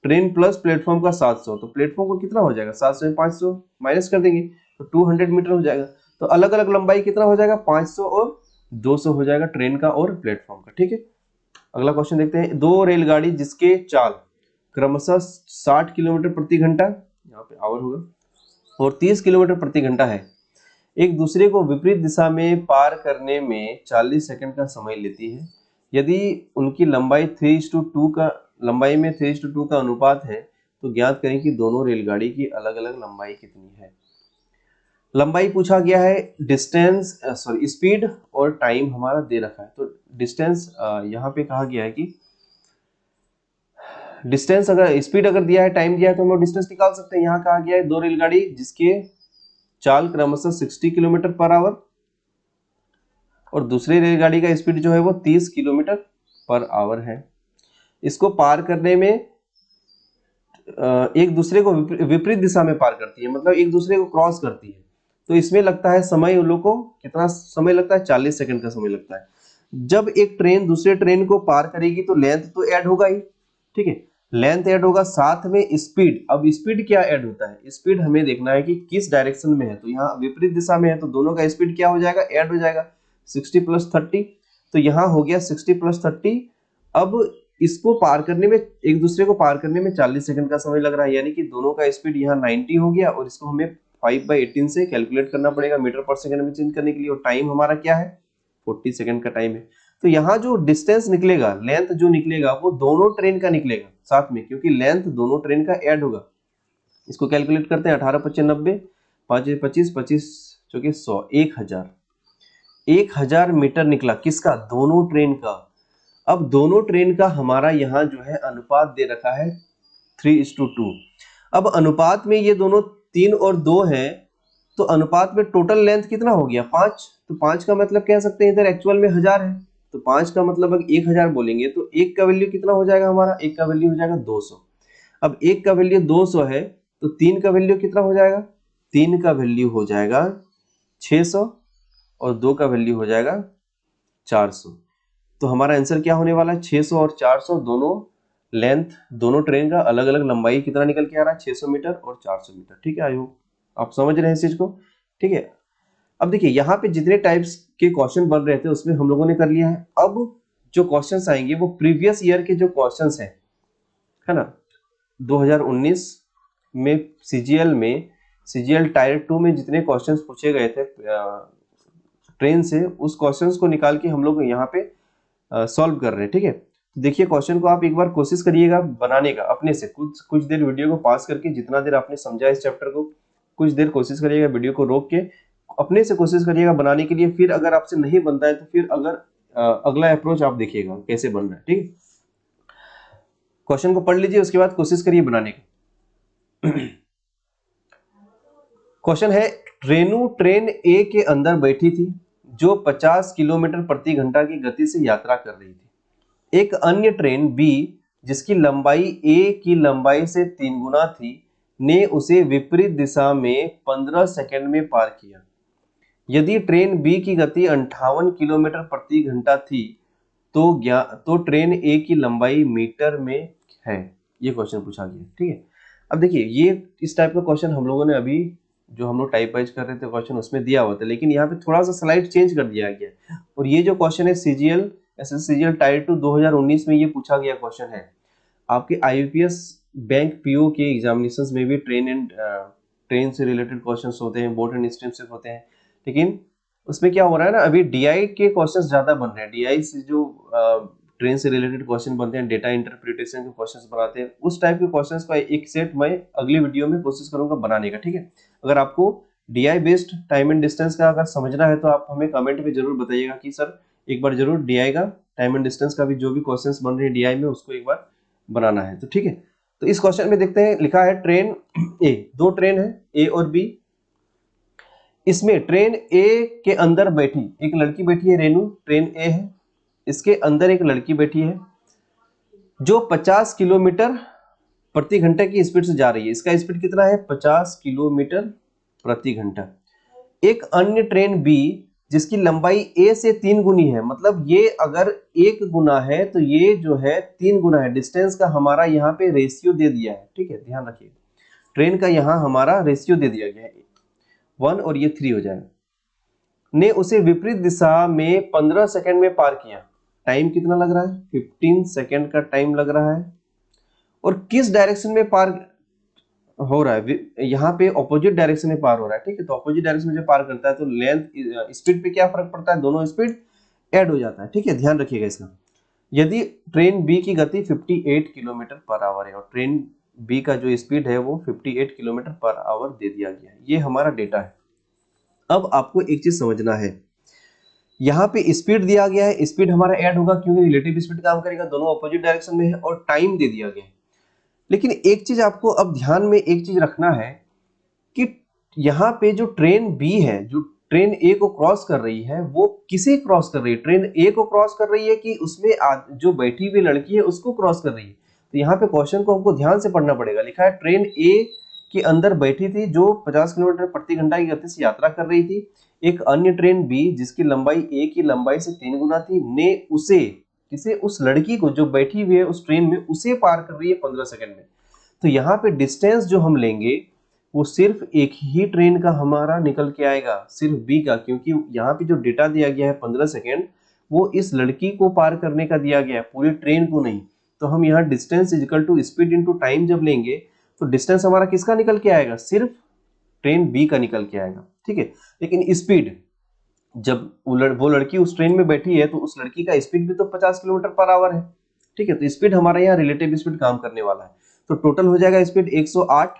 ट्रेन प्लस प्लेटफॉर्म का 700, तो प्लेटफॉर्म को कितना हो जाएगा, 700 में 500 माइनस कर देंगे तो 200 मीटर हो जाएगा। तो अलग अलग लंबाई कितना हो जाएगा, 500 और 200 हो जाएगा ट्रेन का और प्लेटफॉर्म का। ठीक है, अगला क्वेश्चन देखते हैं। दो रेलगाड़ी जिसके चाल क्रमशः 60 किलोमीटर प्रति घंटा, यहाँ पे आवर होगा, और 30 किलोमीटर प्रति घंटा है, एक दूसरे को विपरीत दिशा में पार करने में 40 सेकंड का समय लेती है। यदि उनकी लंबाई 3:2 का लंबाई में 3:2 का अनुपात है तो ज्ञात करें कि दोनों रेलगाड़ी की अलग अलग लंबाई कितनी है। लंबाई पूछा गया है, डिस्टेंस सॉरी स्पीड और टाइम हमारा दे रखा है। तो डिस्टेंस यहाँ पे कहा गया है कि डिस्टेंस अगर स्पीड अगर दिया है, टाइम दिया है, तो हम लोग डिस्टेंस निकाल सकते हैं। यहाँ कहा गया है दो रेलगाड़ी जिसके चाल क्रमशः 60 किलोमीटर पर आवर और दूसरी रेलगाड़ी का स्पीड जो है वो 30 किलोमीटर पर आवर है। इसको पार करने में एक दूसरे को विपरीत दिशा में पार करती है, मतलब एक दूसरे को क्रॉस करती है। तो इसमें लगता है समय, उन लोग को कितना समय लगता है, 40 सेकंड का समय लगता है। जब एक ट्रेन दूसरे ट्रेन को पार करेगी तो लेंथ तो ऐड होगा ही, ठीक है, लेंथ ऐड होगा, साथ में स्पीड। अब स्पीड क्या ऐड होता है, स्पीड हमें देखना है कि किस डायरेक्शन में है। तो यहाँ विपरीत दिशा में है तो दोनों का स्पीड क्या हो जाएगा, ऐड हो जाएगा, 60 + 30। तो यहाँ हो गया 60 + 30। अब इसको पार करने में, एक दूसरे को पार करने में 40 सेकंड का समय लग रहा है, यानी कि दोनों का स्पीड यहाँ 90 हो गया, और इसको हमें 5/18 से कैलकुलेट करना पड़ेगा मीटर पर सेकंड में चेंज करने के लिए। और टाइम हमारा क्या है, 40 सेकंड का टाइम है। तो यहाँ जो डिस्टेंस निकलेगा, लेंथ जो निकलेगा वो दोनों ट्रेन का निकलेगा साथ में, क्योंकि लेंथ दोनों ट्रेन का ऐड होगा। इसको कैलकुलेट करते हैं, 18 × 25 = 90, 5 × 25 25 चौके 100, 1000 मीटर निकला, किसका, दोनों ट्रेन का। अब दोनों ट्रेन का हमारा यहाँ जो है अनुपात दे रखा है 3:2। अब अनुपात में ये दोनों 3 और 2 है, तो अनुपात में टोटल लेंथ कितना हो गया 5। तो 5 का मतलब कह सकते हैं इधर एक्चुअल में 1000 है, तो 5 का मतलब अगर 1000 बोलेंगे तो 1 का वैल्यू कितना हो जाएगा हमारा, 1 का वैल्यू हो जाएगा 200। अब 1 का वैल्यू 200 है तो 3 का वैल्यू कितना हो जाएगा, 3 का वैल्यू हो जाएगा 600 और 2 का वैल्यू हो जाएगा 400। तो हमारा आंसर क्या होने वाला है, 600 और 400 दोनों लेंथ, दोनों ट्रेन का अलग अलग लंबाई कितना निकल के आ रहा है, 600 मीटर और 400 मीटर। ठीक है, आई होप आप समझ रहे हैं इस चीज को। ठीक है, अब देखिए यहाँ पे जितने टाइप्स के क्वेश्चन बन रहे थे उसमें हम लोगों ने कर लिया है। अब जो क्वेश्चंस आएंगे वो प्रीवियस ईयर के जो क्वेश्चंस हैं, है ना, 2019 में सीजीएल टायर 2 में जितने क्वेश्चंस पूछे गए थे ट्रेन से, उस क्वेश्चंस को निकाल के हम लोग यहाँ पे सॉल्व कर रहे हैं। ठीक है, तो देखिए क्वेश्चन को आप एक बार कोशिश करिएगा बनाने का अपने से, कुछ देर वीडियो को पॉज करके, जितना देर आपने समझा इस चैप्टर को, कुछ देर कोशिश करिएगा वीडियो को रोक के अपने से कोशिश करिएगा बनाने के लिए। फिर अगर आपसे नहीं बनता है तो फिर अगला अप्रोच आप देखिएगा कैसे बन रहा है। ठीक है, क्वेश्चन को पढ़ लीजिए, उसके बाद कोशिश करिए बनाने की। क्वेश्चन है, ट्रेन ए के अंदर बैठी थी जो 50 किलोमीटर प्रति घंटा की गति से यात्रा कर रही थी। एक अन्य ट्रेन बी जिसकी लंबाई ए की लंबाई से 3 गुना थी ने उसे विपरीत दिशा में 15 सेकंड में पार किया। यदि ट्रेन बी की गति 58 किलोमीटर प्रति घंटा थी तो ट्रेन ए की लंबाई मीटर में है। ये क्वेश्चन पूछा गया। ठीक है, अब देखिए ये इस टाइप का क्वेश्चन हम लोगों ने अभी जो हम लोग टाइप वाइज कर रहे थे क्वेश्चन उसमें दिया हुआ था, लेकिन यहाँ पे थोड़ा सा स्लाइड चेंज कर दिया गया। और ये जो क्वेश्चन है सीजीएल टायर 2 2019 में ये पूछा गया क्वेश्चन है। आपके आईपीएस बैंक पीओ के एग्जामिनेशंस में भी ट्रेन से रिलेटेड क्वेश्चंस होते हैं, बोट एंड स्ट्रीम से होते हैं, लेकिन उसमें क्या हो रहा है ना, अभी डीआई के क्वेश्चंस ज्यादा बन रहे हैं। डीआई से जो ट्रेन से रिलेटेड क्वेश्चन बनते हैं, डेटा इंटरप्रिटेशन के क्वेश्चंस बनाते हैं, उस टाइप के क्वेश्चंस का एक सेट मैं अगली वीडियो में कोशिश करूंगा बनाने का। ठीक है, अगर आपको DI based time and distance का अगर समझना है तो आप हमें कमेंट में जरूर बताइएगा कि सर एक बार जरूर डीआई का टाइम एंड डिस्टेंस का भी जो भी क्वेश्चंस बन रहे हैं डीआई में उसको एक बार बनाना है। तो ठीक है, तो इस क्वेश्चन में देखते हैं, लिखा है ट्रेन ए, दो ट्रेन है ए और बी। इसमें ट्रेन ए के अंदर बैठी एक लड़की बैठी है, रेनू ट्रेन ए है, इसके अंदर एक लड़की बैठी है जो 50 किलोमीटर प्रति घंटे की स्पीड से जा रही है। इसका स्पीड कितना है, 50 किलोमीटर प्रति घंटा। एक अन्य ट्रेन बी जिसकी लंबाई ए से 3 गुनी है, मतलब ये अगर 1 गुना है तो ये जो है 3 गुना है। डिस्टेंस का हमारा यहाँ पे रेशियो दे दिया है। ठीक है, ध्यान रखिए, ट्रेन का यहाँ हमारा रेशियो दे दिया गया है 1 और ये 3 हो जाएगा। ने उसे विपरीत दिशा में 15 सेकंड में पार किया। टाइम कितना लग रहा है, 15 सेकंड का टाइम लग रहा है। और किस डायरेक्शन में पार हो रहा है, यहाँ पे ऑपोजिट डायरेक्शन में पार हो रहा है। ठीक है, तो ऑपोजिट डायरेक्शन में जब पार करता है तो लेंथ स्पीड पे क्या फर्क पड़ता है, दोनों स्पीड ऐड हो जाता है। ठीक है, ध्यान रखिएगा इसका। यदि ट्रेन बी की गति 58 किलोमीटर पर आवर है और ट्रेन बी का जो स्पीड है वो 58 किलोमीटर पर आवर दे दिया गया है, ये हमारा डेटा है। अब आपको एक चीज समझना है, यहाँ पे स्पीड दिया गया है, स्पीड हमारा ऐड होगा क्योंकि रिलेटिव स्पीड काम करेगा, दोनों ऑपोजिट डायरेक्शन में है, और टाइम दे दिया गया है। लेकिन एक चीज आपको अब ध्यान में एक चीज रखना है कि यहाँ पे जो ट्रेन बी है, जो ट्रेन ए को क्रॉस कर रही है, वो किसे क्रॉस कर रही है, ट्रेन ए को क्रॉस कर रही है कि उसमें जो बैठी हुई लड़की है उसको क्रॉस कर रही है। तो यहाँ पे क्वेश्चन को हमको ध्यान से पढ़ना पड़ेगा। लिखा है ट्रेन ए के अंदर बैठी थी जो 50 किलोमीटर प्रति घंटा की गति से यात्रा कर रही थी। एक अन्य ट्रेन बी जिसकी लंबाई ए की लंबाई से 3 गुना थी ने उसे, किसे, उस लड़की को जो बैठी हुई है उस ट्रेन में, उसे पार कर रही है 15 सेकंड में। तो यहाँ पे डिस्टेंस जो हम लेंगे वो सिर्फ एक ही ट्रेन का हमारा निकल के आएगा, सिर्फ बी का, क्योंकि यहाँ पे जो डेटा दिया गया है 15 सेकंड वो इस लड़की को पार करने का दिया गया है, पूरी ट्रेन को नहीं। तो हम यहाँ distance equal to speed into time जब लेंगे तो डिस्टेंस हमारा किसका निकल के आएगा, सिर्फ ट्रेन बी का निकल के आएगा। ठीक है, लेकिन स्पीड जब वो लड़की उस ट्रेन में बैठी है तो उस लड़की का स्पीड भी तो 50 किलोमीटर पर आवर है। ठीक है, तो स्पीड हमारा यहाँ रिलेटिव स्पीड काम करने वाला है, तो टोटल हो जाएगा स्पीड 108।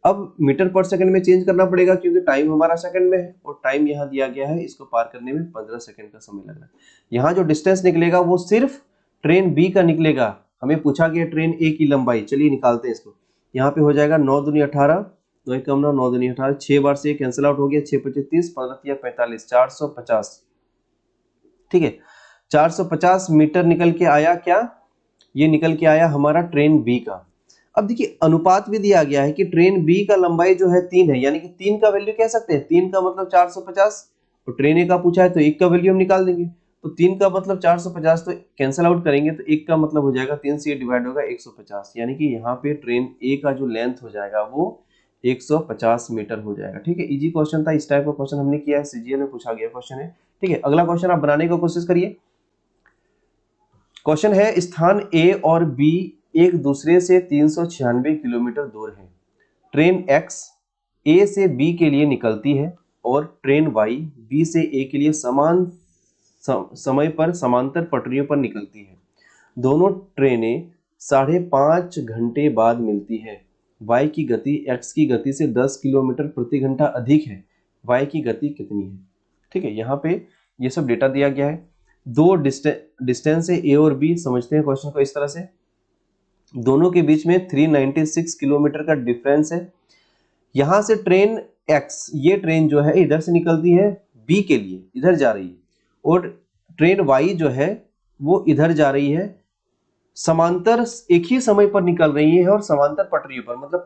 अब मीटर पर सेकंड में चेंज करना पड़ेगा क्योंकि टाइम हमारा सेकंड में है और टाइम यहाँ दिया गया है, इसको पार करने में 15 सेकंड का समय लग रहा है। यहाँ जो डिस्टेंस निकलेगा वो सिर्फ ट्रेन बी का निकलेगा। हमें पूछा गया ट्रेन ए की लंबाई, चलिए निकालते हैं इसको। यहाँ पे हो जाएगा 9 दूनी 18, 9 एकम 9, 9 दूनी 18, 6 बार से कैंसिल आउट हो गया, 6 पच्चीस 30, 15 45, 450। ठीक है, 450 मीटर निकल के आया क्या, ये निकल के आया हमारा ट्रेन बी का। अब देखिए अनुपात भी दिया गया है कि ट्रेन बी का लंबाई जो है 3 है, यानी कि 3 का वैल्यू कह सकते हैं, 3 का मतलब 450, तो ट्रेन ए का पूछा है तो 1 का वैल्यू हम निकाल देंगे, तो 3 का मतलब 450, तो कैंसिल आउट करेंगे तो 1 का मतलब हो जाएगा 3 से डिवाइड होगा 150, यानी कि यहाँ पे ट्रेन ए का जो लेंथ हो जाएगा वो 150 मीटर हो जाएगा। ठीक है, इजी क्वेश्चन था, इस टाइप का क्वेश्चन हमने किया है, सीजीएल में पूछा गया क्वेश्चन है। ठीक है, अगला क्वेश्चन आप बनाने की कोशिश करिए। क्वेश्चन है स्थान ए और बी एक दूसरे से 396 किलोमीटर दूर है। ट्रेन एक्स ए से बी के लिए निकलती है और ट्रेन वाई बी से ए के लिए समान समय पर समांतर पटरियों पर निकलती है। दोनों ट्रेनें 5.5 घंटे बाद मिलती है। वाई की गति एक्स की गति से 10 किलोमीटर प्रति घंटा अधिक है। वाई की गति कितनी है? ठीक है, यहाँ पे ये सब डेटा दिया गया है। दो डिस्टेंस है ए और बी, समझते हैं क्वेश्चन को इस तरह से। दोनों के बीच में 396 किलोमीटर का डिफरेंस है। यहां से ट्रेन एक्स, ये ट्रेन जो है इधर से निकलती है बी के लिए, इधर जा रही है, और ट्रेन वाई जो है वो इधर जा रही है। समांतर एक ही समय पर निकल रही है और समांतर पटरियों पर, मतलब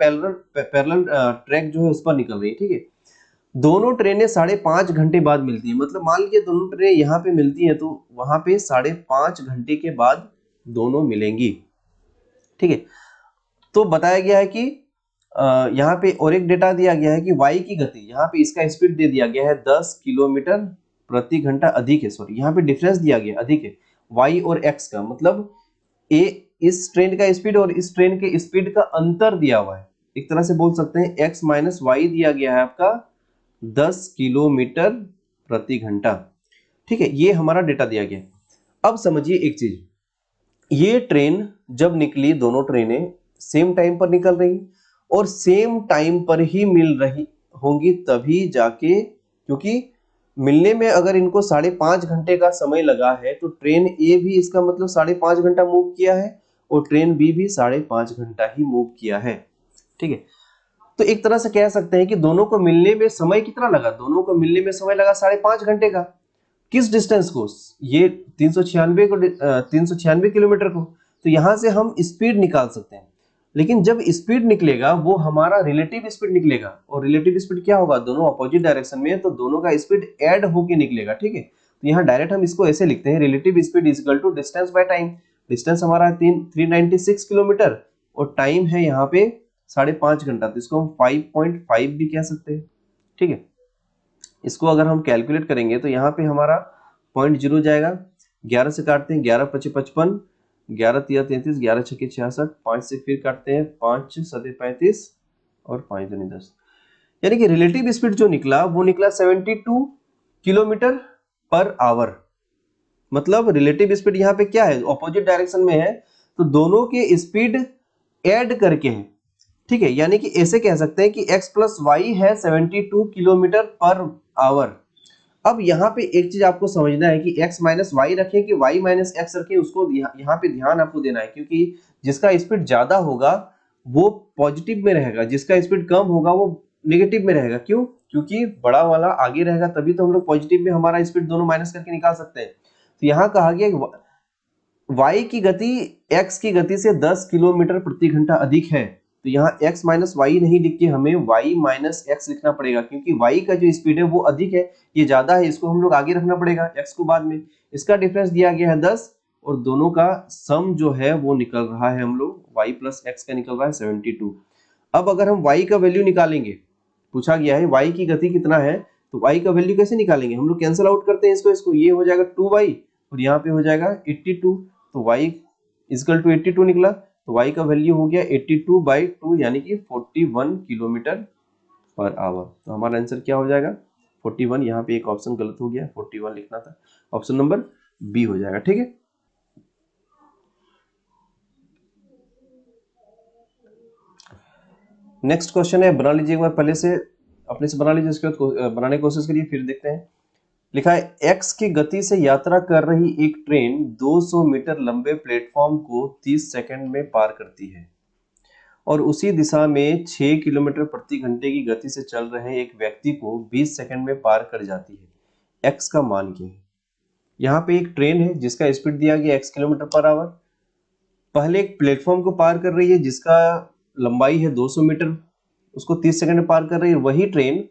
पैरेलल ट्रैक जो है उस पर निकल रही है। ठीक है, दोनों ट्रेनें 5.5 घंटे बाद मिलती है, मतलब मान लीजिए दोनों ट्रेनें यहाँ पे मिलती है तो वहां पे 5.5 घंटे के बाद दोनों मिलेंगी। ठीक है, तो बताया गया है कि यहाँ पे और एक डेटा दिया गया है कि वाई की गति, यहाँ पे इसका स्पीड दे दिया गया है 10 किलोमीटर प्रति घंटा अधिक है, सॉरी यहाँ पे डिफरेंस दिया गया अधिक है वाई और एक्स का, मतलब ए इस ट्रेन का स्पीड और इस ट्रेन के स्पीड का अंतर दिया हुआ है। एक तरह से बोल सकते हैं एक्स माइनस वाई दिया गया है आपका 10 किलोमीटर प्रति घंटा। ठीक है, ये हमारा डेटा दिया गया। अब समझिए एक चीज, ये ट्रेन जब निकली, दोनों ट्रेनें सेम टाइम पर निकल रही और सेम टाइम पर ही मिल रही होंगी तभी जाके, क्योंकि मिलने में अगर इनको 5.5 घंटे का समय लगा है तो ट्रेन ए भी इसका मतलब 5.5 घंटा मूव किया है और ट्रेन बी भी 5.5 घंटा ही मूव किया है। ठीक है, तो एक तरह से कह सकते हैं कि दोनों को मिलने में समय कितना लगा, दोनों को मिलने में समय लगा 5.5 घंटे का। किस डिस्टेंस को, ये 396 किलोमीटर को, तो यहां से हम स्पीड निकाल सकते हैं। लेकिन जब स्पीड निकलेगा वो हमारा रिलेटिव स्पीड निकलेगा, और रिलेटिव स्पीड क्या होगा, दोनों अपोजिट डायरेक्शन में है तो दोनों का स्पीड ऐड होके निकलेगा। ठीक है, तो यहाँ डायरेक्ट हम इसको ऐसे लिखते हैं, relative speed is equal to distance by time. Distance हमारा 396 किलोमीटर और टाइम है यहाँ पे 5.5 घंटा, तो इसको हम 5.5 भी कह सकते हैं। ठीक है, इसको अगर हम कैलकुलेट करेंगे तो यहाँ पे हमारा 0.0 जाएगा, 11 से काटते हैं 11 पचे 55, 11 तिया 33, 11 छके 66, 5 से फिर काटते हैं 5 सते 35 और 5 दूनी 10, यानी कि रिलेटिव स्पीड जो निकला वो निकला 72 किलोमीटर पर आवर। मतलब रिलेटिव स्पीड यहाँ पे क्या है, ऑपोजिट डायरेक्शन में है तो दोनों के स्पीड ऐड करके है। ठीक है, यानी कि ऐसे कह सकते हैं कि x प्लस वाई है 72 किलोमीटर पर आवर। अब यहाँ पे एक चीज आपको समझना है कि x माइनस वाई रखें कि y माइनस एक्स रखें, उसको यहाँ पे ध्यान आपको देना है, क्योंकि जिसका स्पीड ज्यादा होगा वो पॉजिटिव में रहेगा, जिसका स्पीड कम होगा वो नेगेटिव में रहेगा। क्यों? क्योंकि बड़ा वाला आगे रहेगा तभी तो हम लोग पॉजिटिव में हमारा स्पीड दोनों माइनस करके निकाल सकते हैं। तो यहाँ कहा गया y की गति x की गति से 10 किलोमीटर प्रति घंटा अधिक है, तो यहाँ x माइनस वाई नहीं लिख के हमें y माइनस एक्स लिखना पड़ेगा, क्योंकि y का जो स्पीड है वो अधिक है, ये ज्यादा है, इसको हम लोग आगे रखना पड़ेगा, x को बाद में। इसका डिफरेंस दिया गया है 10 और दोनों का सम जो है वो निकल रहा है हम लोग y प्लस एक्स का निकल रहा है 72। अब अगर हम y का वैल्यू निकालेंगे, पूछा गया है y की गति कितना है, तो y का वैल्यू कैसे निकालेंगे, हम लोग कैंसिल आउट करते हैं इसको, ये हो जाएगा 2y और यहाँ पे हो जाएगा 82, तो y इक्वल टू 82 निकला, तो y का वैल्यू हो गया 82/2 यानी कि 41 किलोमीटर पर आवर। तो हमारा आंसर क्या हो जाएगा 41, यहाँ पे एक ऑप्शन गलत हो गया, 41 लिखना था, ऑप्शन नंबर बी हो जाएगा। ठीक है, नेक्स्ट क्वेश्चन है, बना लीजिए एक बार, पहले से अपने से बना लीजिए, इसके बाद बनाने की कोशिश करिए फिर देखते हैं। लिखा है x की गति से यात्रा कर रही एक ट्रेन 200 मीटर लंबे प्लेटफॉर्म को 30 सेकंड में पार करती है और उसी दिशा में 6 किलोमीटर प्रति घंटे की गति से चल रहे एक व्यक्ति को 20 सेकंड में पार कर जाती है, x का मान क्या है। यहाँ पे एक ट्रेन है जिसका स्पीड दिया गया x किलोमीटर पर आवर, पहले एक प्लेटफॉर्म को पार कर रही है जिसका लंबाई है 200 मीटर, उसको 30 सेकंड में पार कर रही है। वही ट्रेन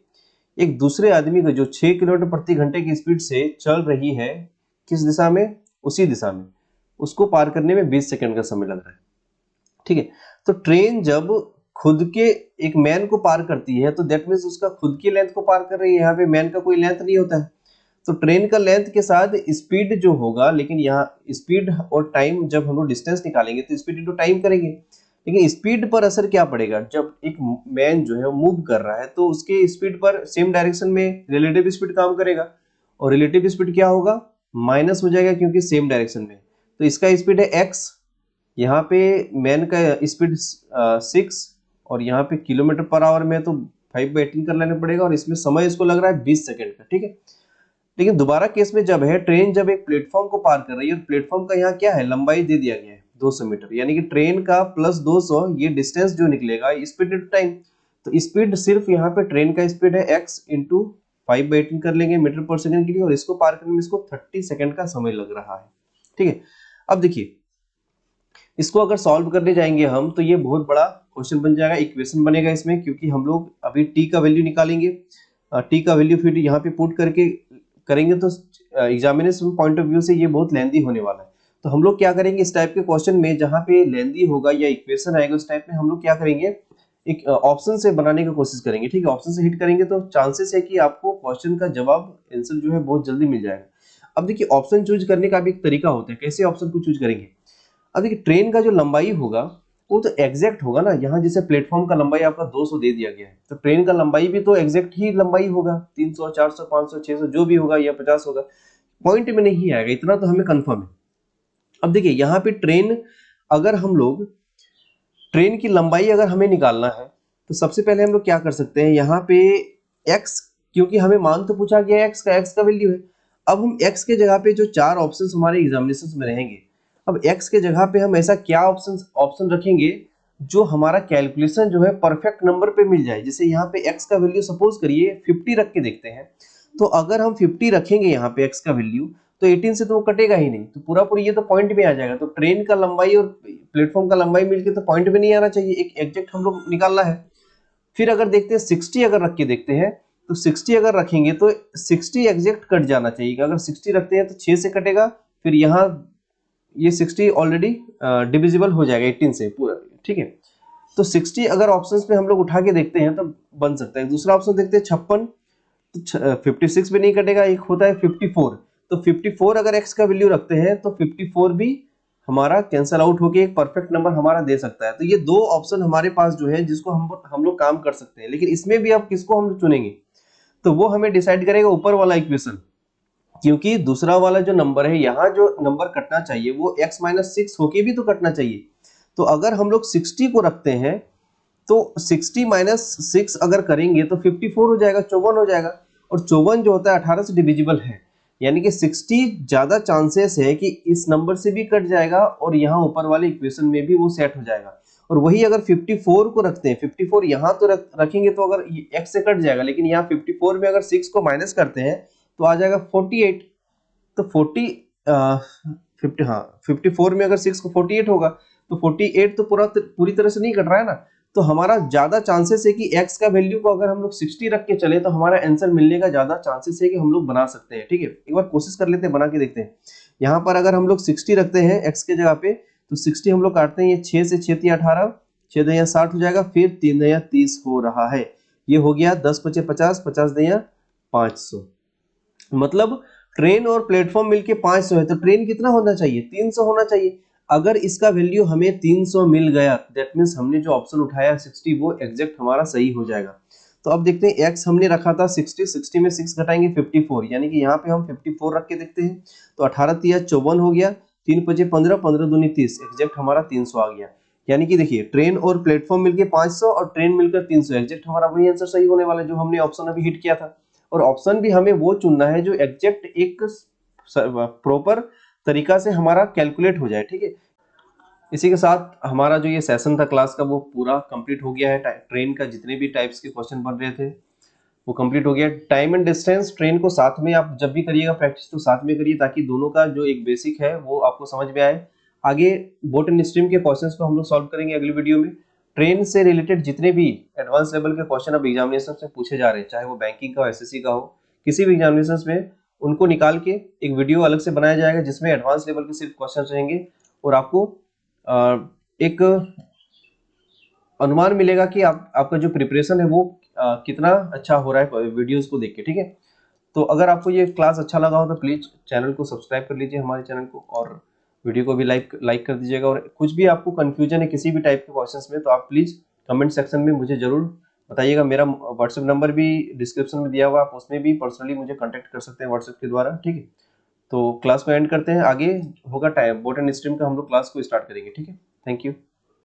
एक दूसरे आदमी को जो 6 किलोमीटर प्रति घंटे की स्पीड से चल रही है, किस दिशा में, उसी दिशा में, उसको पार करने में 20 सेकंड का समय लग रहा है। ठीक है, तो ट्रेन जब खुद के एक मैन को पार करती है तो दैट मीन्स उसका खुद की लेंथ को पार कर रही है। यहाँ पे मैन का कोई लेंथ नहीं होता है, तो ट्रेन का लेंथ के साथ स्पीड जो होगा, लेकिन यहाँ स्पीड और टाइम जब हम लोग डिस्टेंस निकालेंगे तो स्पीड इनटू टाइम करेंगे, लेकिन स्पीड पर असर क्या पड़ेगा, जब एक मैन जो है वो मूव कर रहा है तो उसके स्पीड पर सेम डायरेक्शन में रिलेटिव स्पीड काम करेगा, और रिलेटिव स्पीड क्या होगा, माइनस हो जाएगा क्योंकि सेम डायरेक्शन में। तो इसका स्पीड है x, यहाँ पे मैन का स्पीड 6 और यहाँ पे किलोमीटर पर आवर में तो 5/18 कर लेना पड़ेगा, और इसमें समय इसको लग रहा है 20 सेकंड का। ठीक है, लेकिन दोबारा केस में जब है ट्रेन जब एक प्लेटफॉर्म को पार कर रही है और प्लेटफॉर्म का यहाँ क्या है, लंबाई दे दिया गया है 200 मीटर, यानी कि ट्रेन का प्लस 200 ये डिस्टेंस जो निकलेगा स्पीड इंटू टाइम। तो स्पीड सिर्फ यहाँ पे ट्रेन का स्पीड है x इंटू 5/18 कर लेंगे मीटर पर सेकंड के लिए, और इसको पार करने में इसको 30 सेकंड का समय लग रहा है। ठीक है, अब देखिए इसको अगर सॉल्व करने जाएंगे हम तो ये बहुत बड़ा क्वेश्चन बन जाएगा, इक्वेशन बनेगा इसमें, क्योंकि हम लोग अभी t का वैल्यू निकालेंगे, t का वैल्यू फिर यहाँ पे पुट करके करेंगे तो एग्जामिनेशन पॉइंट ऑफ व्यू से ये बहुत लेंदी होने वाला है। तो हम लोग क्या करेंगे, इस टाइप के क्वेश्चन में जहाँ पे लेंदी होगा या इक्वेशन आएगा उस टाइप में हम लोग क्या करेंगे, एक ऑप्शन से बनाने की कोशिश करेंगे। ठीक है, ऑप्शन से हिट करेंगे तो चांसेस है कि आपको क्वेश्चन का जवाब आंसर जो है बहुत जल्दी मिल जाएगा। अब देखिए ऑप्शन चूज करने का भी एक तरीका होता है, कैसे ऑप्शन को चूज करेंगे। अब देखिए ट्रेन का जो लंबाई होगा वो तो एग्जैक्ट होगा ना, यहाँ जैसे प्लेटफॉर्म का लंबाई आपका 200 दे दिया गया है तो ट्रेन का लंबाई भी तो एग्जैक्ट ही लंबाई होगा, 300 400 500 600 जो भी होगा या 50 होगा, पॉइंट में नहीं आएगा, इतना तो हमें कंफर्म है। अब देखिए यहाँ पे ट्रेन, अगर हम लोग ट्रेन की लंबाई अगर हमें निकालना है तो सबसे पहले हम लोग क्या कर सकते हैं, यहाँ पे x, क्योंकि हमें मान तो पूछा गया है x का वैल्यू है। अब हम x के जगह पे जो 4 ऑप्शंस हमारे एग्जामिनेशन में रहेंगे, अब x के जगह पे हम ऐसा क्या ऑप्शन रखेंगे जो हमारा कैलकुलेशन जो है परफेक्ट नंबर पे मिल जाए। जैसे यहाँ पे x का वैल्यू सपोज करिए 50 रख के देखते हैं, तो अगर हम 50 रखेंगे यहाँ पे x का वैल्यू तो 18 से तो वो कटेगा ही नहीं, तो पूरा पूरी ये तो पॉइंट में आ जाएगा। तो ट्रेन का लंबाई और प्लेटफॉर्म का लंबाई मिलके तो पॉइंट में नहीं आना चाहिए, एक एग्जैक्ट हम लोग निकालना है। फिर अगर देखते हैं 60 अगर रख के देखते हैं, तो 60 अगर रखेंगे तो 60 एग्जैक्ट कट जाना चाहिए। अगर 60 रखते हैं तो 6 से कटेगा, फिर यहाँ ये 60 ऑलरेडी डिविजिबल हो जाएगा 18 से पूरा। ठीक है, तो 60 अगर ऑप्शंस पे हम लोग उठा के देखते हैं तो बन सकता है। दूसरा ऑप्शन देखते हैं 56, तो 56 भी नहीं कटेगा, एक होता है 54, तो 54 अगर x का वैल्यू रखते हैं तो 54 भी हमारा कैंसल आउट होके एक परफेक्ट नंबर हमारा दे सकता है। तो ये दो ऑप्शन हमारे पास जो है जिसको हम लोग काम कर सकते हैं, लेकिन इसमें भी अब किसको हम चुनेंगे तो वो हमें डिसाइड करेगा ऊपर वाला इक्वेशन, क्योंकि दूसरा वाला जो नंबर है यहाँ जो नंबर कटना चाहिए वो x माइनस 6 होके भी तो कटना चाहिए। तो अगर हम लोग 60 को रखते हैं तो 60 माइनस 6 अगर करेंगे तो 54 हो जाएगा, 54 हो जाएगा, और 54 जो होता है 18 से डिविजिबल है, यानी कि 60 ज्यादा चांसेस है कि इस नंबर से भी कट जाएगा और यहाँ ऊपर वाले इक्वेशन में भी वो सेट हो जाएगा। और वही अगर 54 को रखते हैं, 54 यहाँ तो रखेंगे तो अगर x से कट जाएगा, लेकिन यहाँ 54 में अगर 6 को माइनस करते हैं तो आ जाएगा 48, तो 50 हाँ 54 में अगर 6 को 48 होगा तो 48 तो पूरी तरह से नहीं कट रहा है ना, तो हमारा ज्यादा चांसेस है कि x का वैल्यू को अगर हम लोग 60 रख के चले तो हमारा आंसर मिलने का ज्यादा चांसेस है कि हम लोग बना सकते हैं। ठीक है, एक बार कोशिश कर लेते हैं, बना के देखते हैं। यहाँ पर अगर हम लोग 60 रखते हैं x के जगह पे तो 60 हम लोग काटते हैं, ये 6 से 6 3 18, 6 दया 60 हो जाएगा, फिर 3 दया 30 हो रहा है, ये हो गया 10 पचे 50, 50 दया 500, मतलब ट्रेन और प्लेटफॉर्म मिलके 500 है, तो ट्रेन कितना होना चाहिए, 300 होना चाहिए। अगर इसका वैल्यू हमें 300 मिल गया दैट मींस हमने जो ऑप्शन उठाया 60 वो एग्जैक्ट हमारा सही हो जाएगा। तो अब देखते हैं x हमने रखा था 60, 60 में 6 घटाएंगे 54, यानी कि यहाँ पे हम 54 रख के देखते हैं तो 18 तिया 54 हो गया, 3 पचे 15, 15 दूनी 30, एग्जैक्ट हमारा 300 आ गया। यानी कि देखिए ट्रेन और प्लेटफॉर्म मिलके 500 और ट्रेन मिलकर 300, एग्जैक्ट हमारा वही आंसर सही होने वाला है जो हमने ऑप्शन अभी हिट किया था। और ऑप्शन भी हमें वो चुनना है जो एग्जैक्ट एक प्रॉपर तरीका से हमारा कैलकुलेट हो जाए। ठीक है, इसी के साथ हमारा जो ये सेशन था क्लास का वो पूरा कंप्लीट हो गया है। ट्रेन का जितने भी टाइप्स के क्वेश्चन बन रहे थे वो कंप्लीट हो गया। टाइम एंड डिस्टेंस ट्रेन को साथ में आप जब भी करिएगा प्रैक्टिस तो साथ में करिए, ताकि दोनों का जो एक बेसिक है वो आपको समझ में आए। आगे बोट एंड स्ट्रीम के क्वेश्चंस को हम लोग सॉल्व करेंगे अगली वीडियो में। ट्रेन से रिलेटेड जितने भी एडवांस लेवल के क्वेश्चन अब एग्जामिनेशन में पूछे जा रहे हैं, चाहे वो बैंकिंग का हो, एसएससी का हो, किसी भी एग्जामिनेशन में, उनको निकाल के एक वीडियो अलग से बनाया जाएगा जिसमें एडवांस लेवल के सिर्फ क्वेश्चन रहेंगे और आपको एक अनुमान मिलेगा कि आपका जो प्रिपरेशन है वो कितना अच्छा हो रहा है वीडियोस को देख के। ठीक है, तो अगर आपको ये क्लास अच्छा लगा हो तो प्लीज चैनल को सब्सक्राइब कर लीजिए हमारे चैनल को, और वीडियो को भी लाइक कर दीजिएगा। और कुछ भी आपको कंफ्यूजन है किसी भी टाइप के क्वेश्चंस में तो आप प्लीज कमेंट सेक्शन में मुझे जरूर बताइएगा। मेरा व्हाट्सएप नंबर भी डिस्क्रिप्शन में दिया हुआ, आप उसमें भी पर्सनली मुझे कॉन्टेक्ट कर सकते हैं व्हाट्सएप के द्वारा। ठीक है, तो क्लास को एंड करते हैं, आगे होगा टाइम बोट एंड स्ट्रीम का हम लोग क्लास को स्टार्ट करेंगे। ठीक है, थैंक यू।